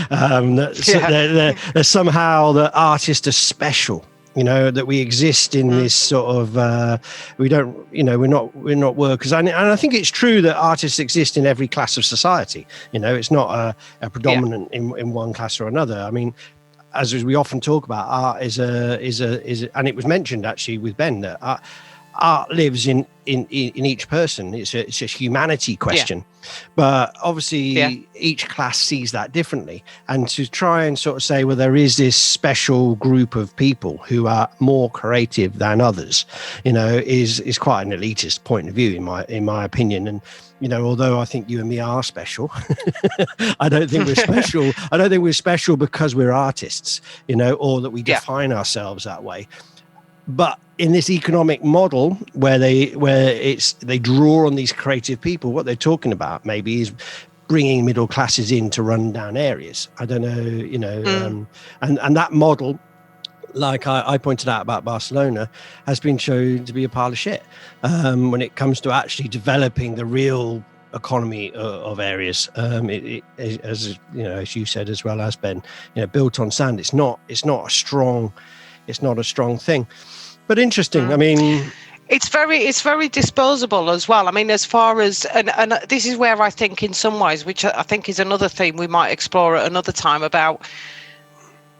There's somehow the artists are special, that we exist in this sort of, we're not workers. And I think it's true that artists exist in every class of society. It's not a predominant in one class or another. I mean, as we often talk about, art is and it was mentioned actually with Ben that art lives in each person. It's a humanity question, but obviously each class sees that differently. And to try and sort of say, well, there is this special group of people who are more creative than others, is quite an elitist point of view in my opinion. And although I think you and me are special, I don't think we're special. I don't think we're special because we're artists, or that we define ourselves that way. But in this economic model where they draw on these creative people, what they're talking about maybe is bringing middle classes in to run down areas. I don't know, and that model, like I pointed out about Barcelona, has been shown to be a pile of shit when it comes to actually developing the real economy of areas. As you said as well as Ben, built on sand. It's not a strong thing. But interesting. I mean, it's very disposable as well. I mean, as far as and this is where I think in some ways, which I think is another theme we might explore at another time, about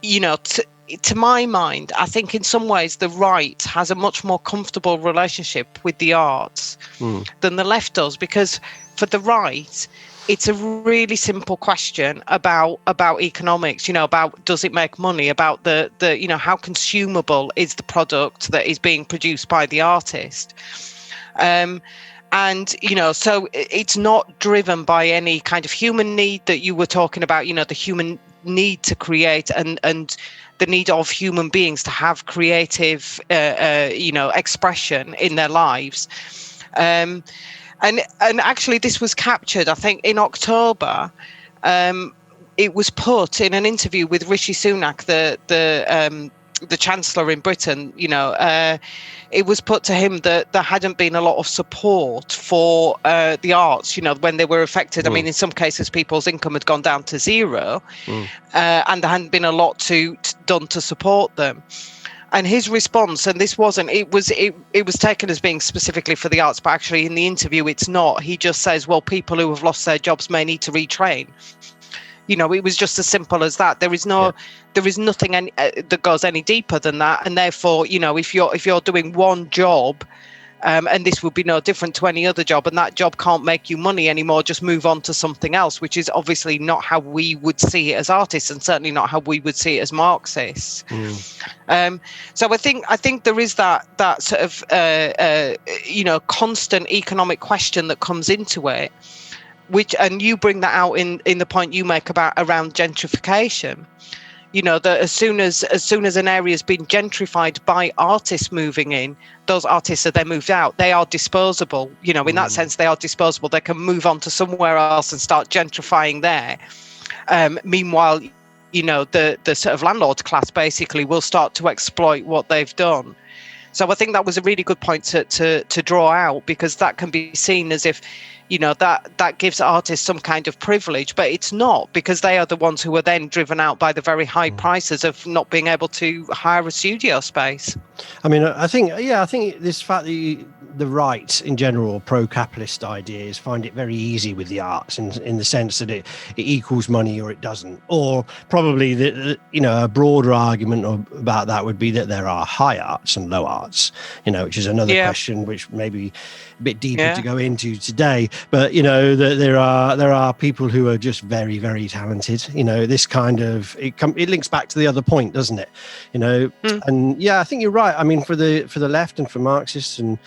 to my mind, I think in some ways the right has a much more comfortable relationship with the arts than the left does, because for the right, it's a really simple question about economics, about does it make money, about the how consumable is the product that is being produced by the artist. And so it's not driven by any kind of human need that you were talking about, the human need to create and the need of human beings to have creative expression in their lives. And actually, this was captured, I think, in October. It was put in an interview with Rishi Sunak, the Chancellor in Britain. It was put to him that there hadn't been a lot of support for the arts, when they were affected. I mean, in some cases, people's income had gone down to zero, and there hadn't been a lot done to support them. And his response, and this wasn't, it was taken as being specifically for the arts, but actually in the interview it's not. He just says, well, people who have lost their jobs may need to retrain. It was just as simple as that. There is nothing that goes any deeper than that. And therefore, if you're doing one job, and this would be no different to any other job, and that job can't make you money anymore, just move on to something else, which is obviously not how we would see it as artists, and certainly not how we would see it as Marxists. So I think there is that sort of constant economic question that comes into it, and you bring that out in the point you make around gentrification. That as soon as an area has been gentrified by artists moving in, those artists are then moved out. They are disposable. In that sense, they are disposable. They can move on to somewhere else and start gentrifying there. Meanwhile, the sort of landlord class basically will start to exploit what they've done. So I think that was a really good point to draw out, because that can be seen as if, that gives artists some kind of privilege, but it's not, because they are the ones who are then driven out by the very high prices of not being able to hire a studio space. I mean, I think this fact that the right in general, pro-capitalist ideas, find it very easy with the arts in the sense that it equals money or it doesn't. Or probably a broader argument about that would be that there are high arts and low arts, which is another question which maybe a bit deeper to go into today. But there are people who are just very, very talented. This kind of it links back to the other point, doesn't it? And I think you're right. I mean, for the left and for Marxists, and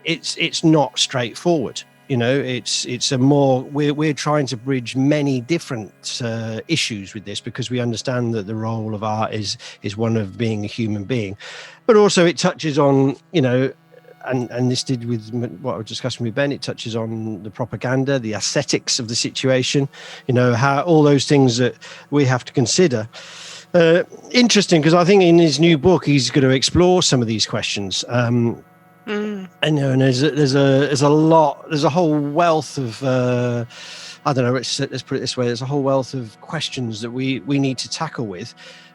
it's not straightforward. It's a more we're trying to bridge many different issues with this, because we understand that the role of art is one of being a human being, but also it touches on and this did with what I was discussing with Ben. It touches on the propaganda, the aesthetics of the situation, how all those things that we have to consider. Interesting, because I think in his new book he's going to explore some of these questions. And there's a whole wealth of I don't know. Let's put it this way: there's a whole wealth of questions that we need to tackle with.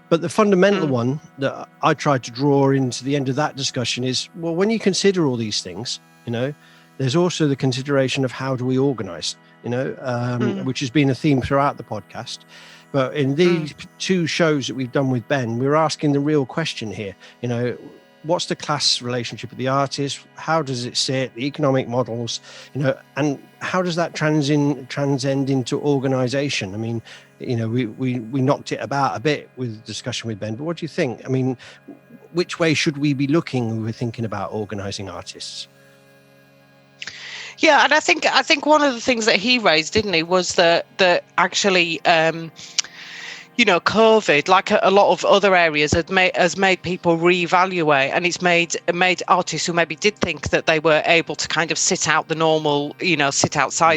But the fundamental one that I tried to draw into the end of that discussion is, well, when you consider all these things, there's also the consideration of how do we organize, which has been a theme throughout the podcast. But in these two shows that we've done with Ben, we're asking the real question here, what's the class relationship of the artist? How does it sit? The economic models, and how does that transcend into organisation? I mean, we knocked it about a bit with discussion with Ben, but what do you think? I mean, which way should we be looking when we're thinking about organising artists? Yeah, and I think one of the things that he raised, didn't he, was that actually, COVID, like a lot of other areas, has made people reevaluate, and it's made artists who maybe did think that they were able to kind of sit outside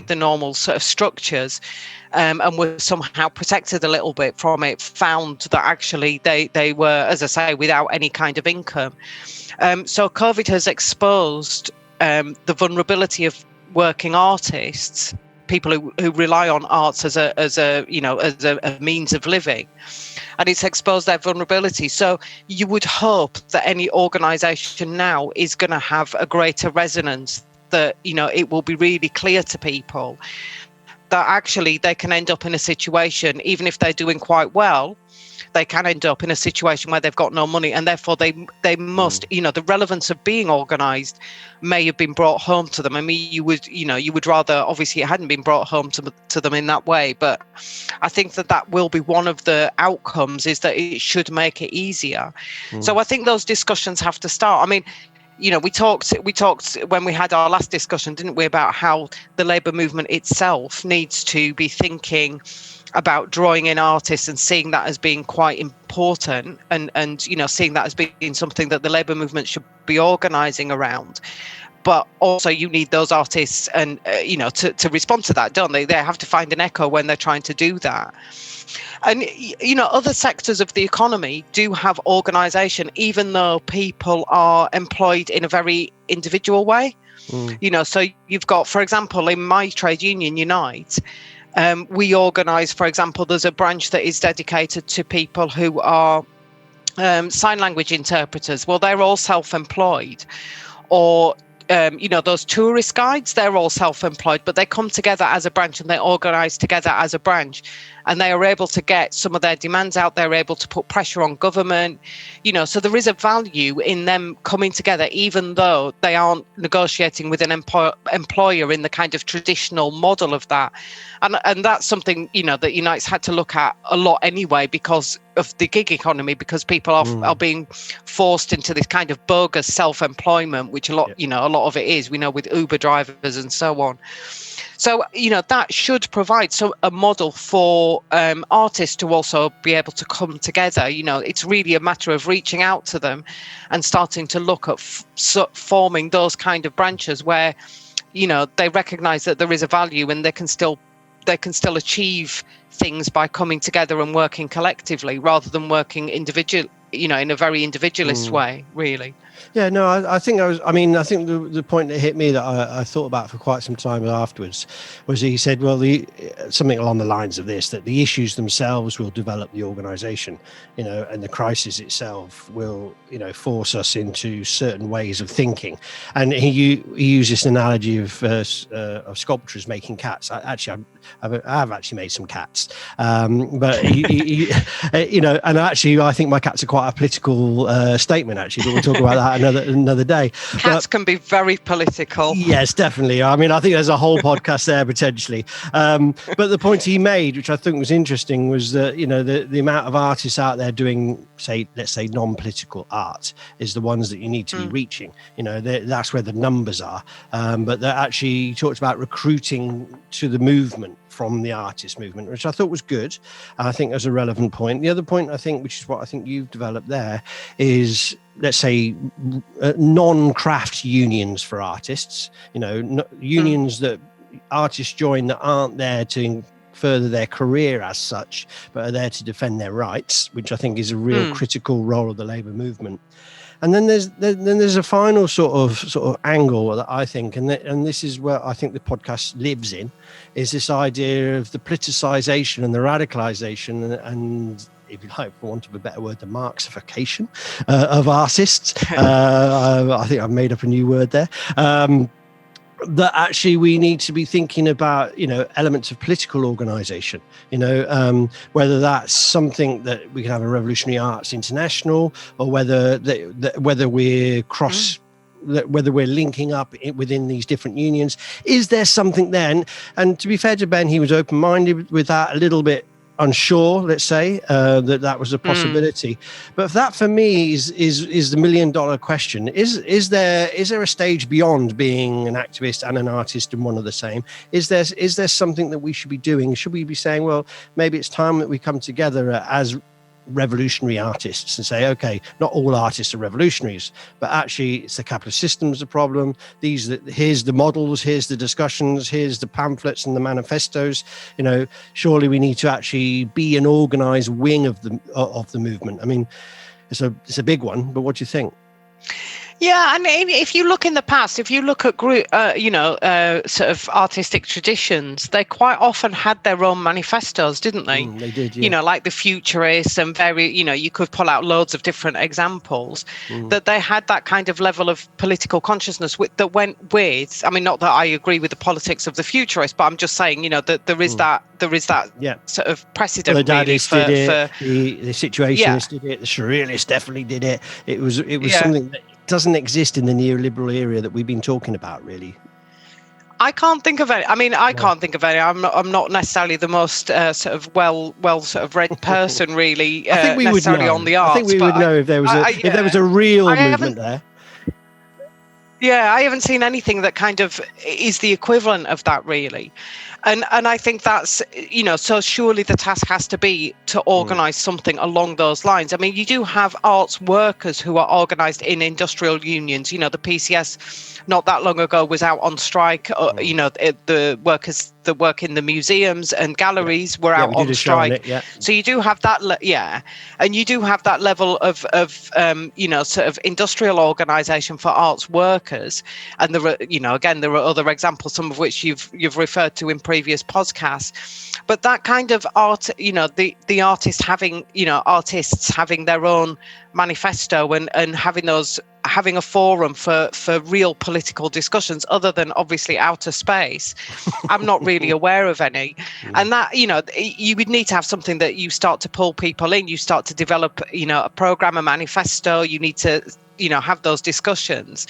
the normal sort of structures, and were somehow protected a little bit from it, found that actually they were, as I say, without any kind of income. So COVID has exposed the vulnerability of working artists, people who rely on arts as a means of living, and it's exposed their vulnerability. So you would hope that any organisation now is going to have a greater resonance, that it will be really clear to people that actually they can end up in a situation, even if they're doing quite well, they can end up in a situation where they've got no money, and therefore they must, the relevance of being organised may have been brought home to them. I mean, you would rather, obviously it hadn't been brought home to them in that way, but I think that will be one of the outcomes, is that it should make it easier. So I think those discussions have to start. I mean, we talked when we had our last discussion, didn't we, about how the labour movement itself needs to be thinking about drawing in artists and seeing that as being quite important, and seeing that as being something that the labour movement should be organising around. But also you need those artists and to respond to that, don't they? They have to find an echo when they're trying to do that. And other sectors of the economy do have organisation, even though people are employed in a very individual way. So you've got, for example, in my trade union, Unite, we organise, for example, there's a branch that is dedicated to people who are sign language interpreters. Well, they're all self-employed. Or those tourist guides, they're all self-employed, but they come together as a branch and they organise together as a branch, and they are able to get some of their demands out. They're able to put pressure on government, so there is a value in them coming together, even though they aren't negotiating with an employer in the kind of traditional model of that. And that's something, that Unite's had to look at a lot anyway, because of the gig economy, because people are being forced into this kind of bogus self-employment, which a lot of it is, we know, with Uber drivers and so on. So, that should provide a model for artists to also be able to come together. It's really a matter of reaching out to them and starting to look at forming those kind of branches where, they recognise that there is a value, and they can still achieve things by coming together and working collectively, rather than working individually, in a very individualist way, really. Yeah, no, I think the point that hit me that I thought about for quite some time afterwards was he said, well, something along the lines of this, that the issues themselves will develop the organisation, and the crisis itself will, force us into certain ways of thinking. And he used this analogy of sculptors making cats. I've actually made some cats, but and actually I think my cats are quite a political statement, actually, but we'll talk about that another day. Cats can be very political. Yes, definitely. I mean, I think there's a whole podcast there potentially. But the point he made, which I think was interesting, was that the amount of artists out there doing, let's say non-political art is the ones that you need to be reaching. That's where the numbers are. But that actually talked about recruiting to the movement from the artist movement, which I thought was good. I think that's a relevant point. The other point, I think, which is what I think you've developed there, is, let's say, non-craft unions for artists, unions that artists join that aren't there to further their career as such, but are there to defend their rights, which I think is a real critical role of the labour movement. And then there's a final sort of angle that I think, and this is where I think the podcast lives in, is this idea of the politicization and the radicalization and if you like, for want of a better word, the Marxification of artists. I think I've made up a new word there. that actually we need to be thinking about, elements of political organization, whether that's something that we can have a Revolutionary Arts International, or whether we're whether we're linking up within these different unions. Is there something then? And to be fair to Ben, he was open-minded with that, a little bit unsure, let's say, that was a possibility. But that for me is the $1 million question. Is there a stage beyond being an activist and an artist and one of the same? Is there something that we should be doing? Should we be saying, well, maybe it's time that we come together as revolutionary artists and say, okay, not all artists are revolutionaries, but actually it's the capitalist system's the problem. Here's the models, here's the discussions, here's the pamphlets and the manifestos. Surely we need to actually be an organized wing of the movement. I mean, it's a big one, but what do you think? Yeah, I mean, if you look in the past, if you look at sort of artistic traditions, they quite often had their own manifestos, didn't they? They did, yeah. Like the Futurists and you could pull out loads of different examples, that they had that kind of level of political consciousness that went with, I mean, not that I agree with the politics of the Futurists, but I'm just saying, that there is that sort of precedent. Well, the Daddies did it, for the Situationists did it, the Surrealists definitely did it. It was something that doesn't exist in the neoliberal area that we've been talking about, really. I can't think of any. I mean, can't think of any. I'm not necessarily the most sort of well sort of read person, really. I think we would know. On the arts, I think we would know if there was a real movement there. Yeah, I haven't seen anything that kind of is the equivalent of that, really. And I think that's, so surely the task has to be to organise something along those lines. I mean, you do have arts workers who are organised in industrial unions. The PCS not that long ago was out on strike. The workers that work in the museums and galleries were out on strike. So you do have that, and you do have that level of sort of industrial organisation for arts workers. And there are, again, there are other examples, some of which you've referred to in previous podcasts. But that kind of art, the artists having their own manifesto and having a forum for real political discussions other than obviously outer space. I'm not really aware of any. And that, you would need to have something that you start to pull people in, you start to develop, a program, a manifesto, you need to, have those discussions.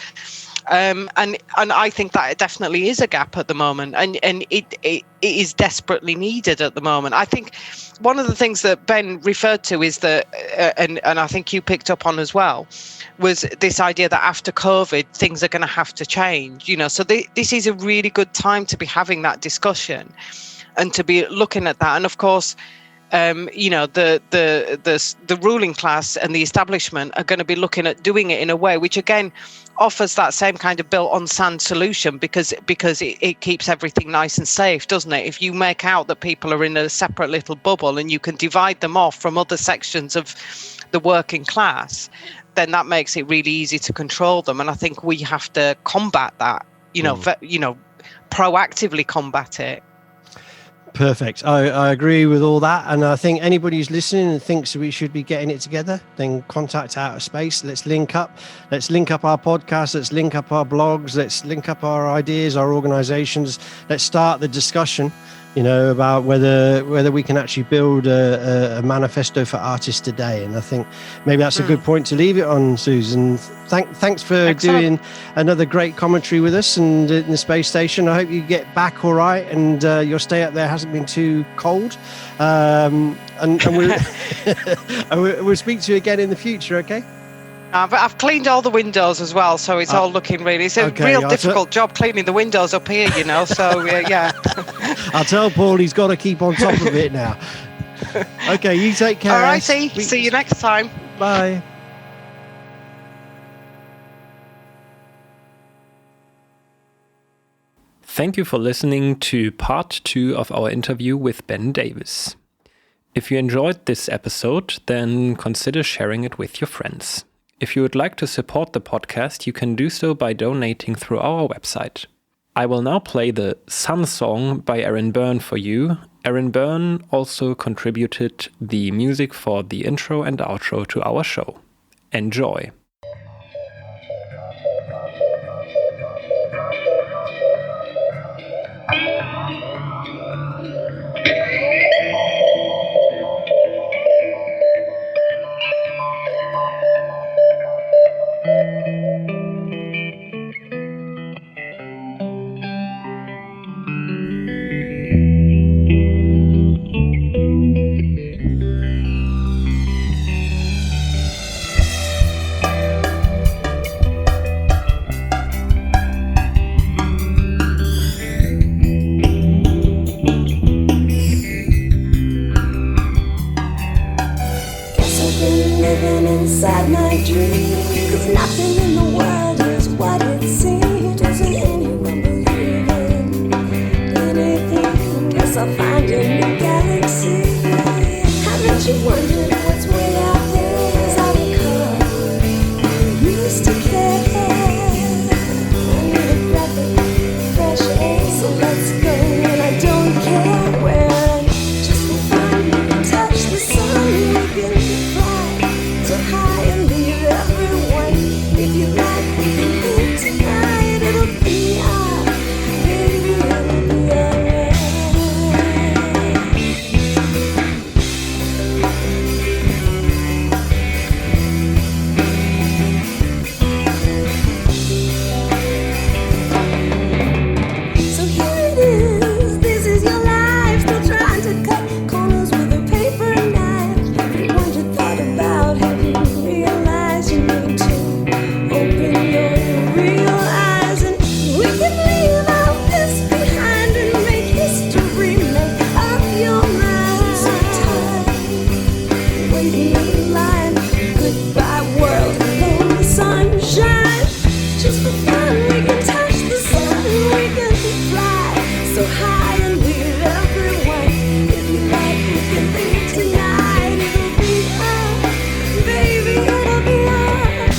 And I think that definitely is a gap at the moment, and it is desperately needed at the moment. I think one of the things that Ben referred to is that, and I think you picked up on as well, was this idea that after COVID, things are going to have to change. So this is a really good time to be having that discussion and to be looking at that. And of course, the ruling class and the establishment are going to be looking at doing it in a way which again offers that same kind of built on sand solution, because it keeps everything nice and safe, doesn't it? If you make out that people are in a separate little bubble and you can divide them off from other sections of the working class, then that makes it really easy to control them. And I think we have to combat that, proactively combat it. Perfect. I agree with all that. And I think anybody who's listening and thinks we should be getting it together, then contact Outer Space. Let's link up. Let's link up our podcast. Let's link up our blogs. Let's link up our ideas, our organizations. Let's start the discussion, about whether we can actually build a manifesto for artists today. And I think maybe that's a good point to leave it on, Susan. Thanks for doing another great commentary with us and in the space station. I hope you get back all right and your stay up there hasn't been too cold. And we'll speak to you again in the future, okay? But I've cleaned all the windows as well, so it's all looking really. It's a real difficult job cleaning the windows up here, So yeah. I'll tell Paul he's got to keep on top of it now. Okay, you take care. All right, see you next time. Bye. Thank you for listening to part 2 of our interview with Ben Davis. If you enjoyed this episode, then consider sharing it with your friends. If you would like to support the podcast, you can do so by donating through our website. I will now play the Sun Song by Byrne for you. Byrne also contributed the music for the intro and outro to our show. Enjoy! dream. 'Cause nothing in the world is what it seems. Doesn't anyone believe in anything? Guess I'll find a new galaxy. Haven't you wondered what's way out there? 'Cause I recall you used to care. I need a breath of fresh air, so let's go. And I don't care where. Just for fun, we can touch the sun. We can fly so high and leave everyone. If you like, we can live tonight. It'll be alright, baby, it'll be alright. So here it is, this is your life. Still trying to cut corners with a paper knife. Every one you thought about, have you realized you need to open your real eyes? And we can leave all this behind and make history, make up your mind. So tired, waiting in line. Goodbye world, alone the sunshine. Just for fun, we can touch the sun, we can fly so high and leave everyone. If you like, we can leave tonight. It'll be alright, baby, it'll be alright.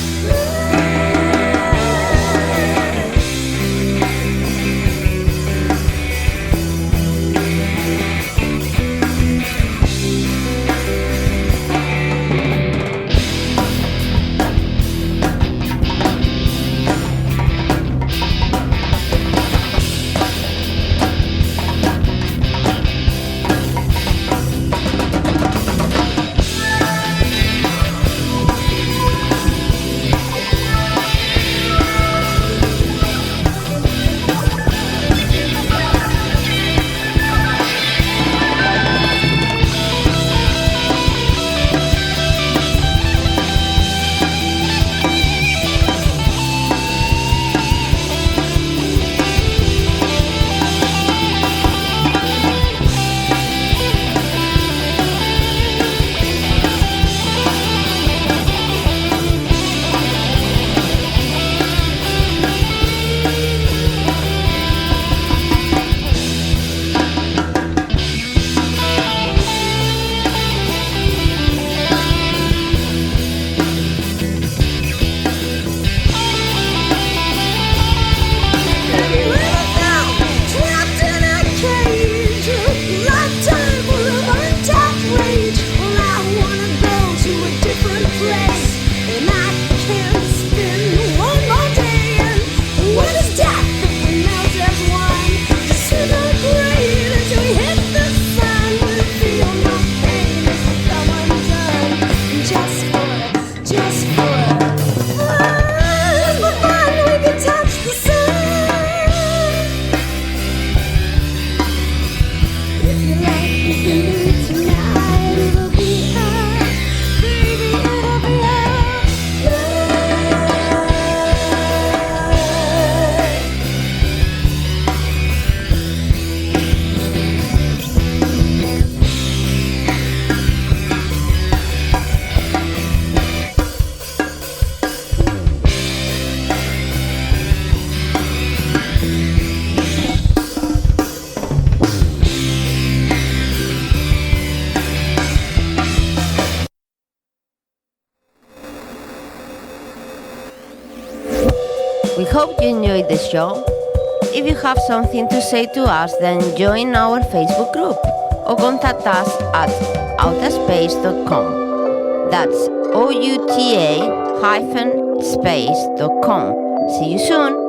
We hope you enjoyed the show. If you have something to say to us, then join our Facebook group or contact us at outaspace.com. That's outa-space.com. See you soon!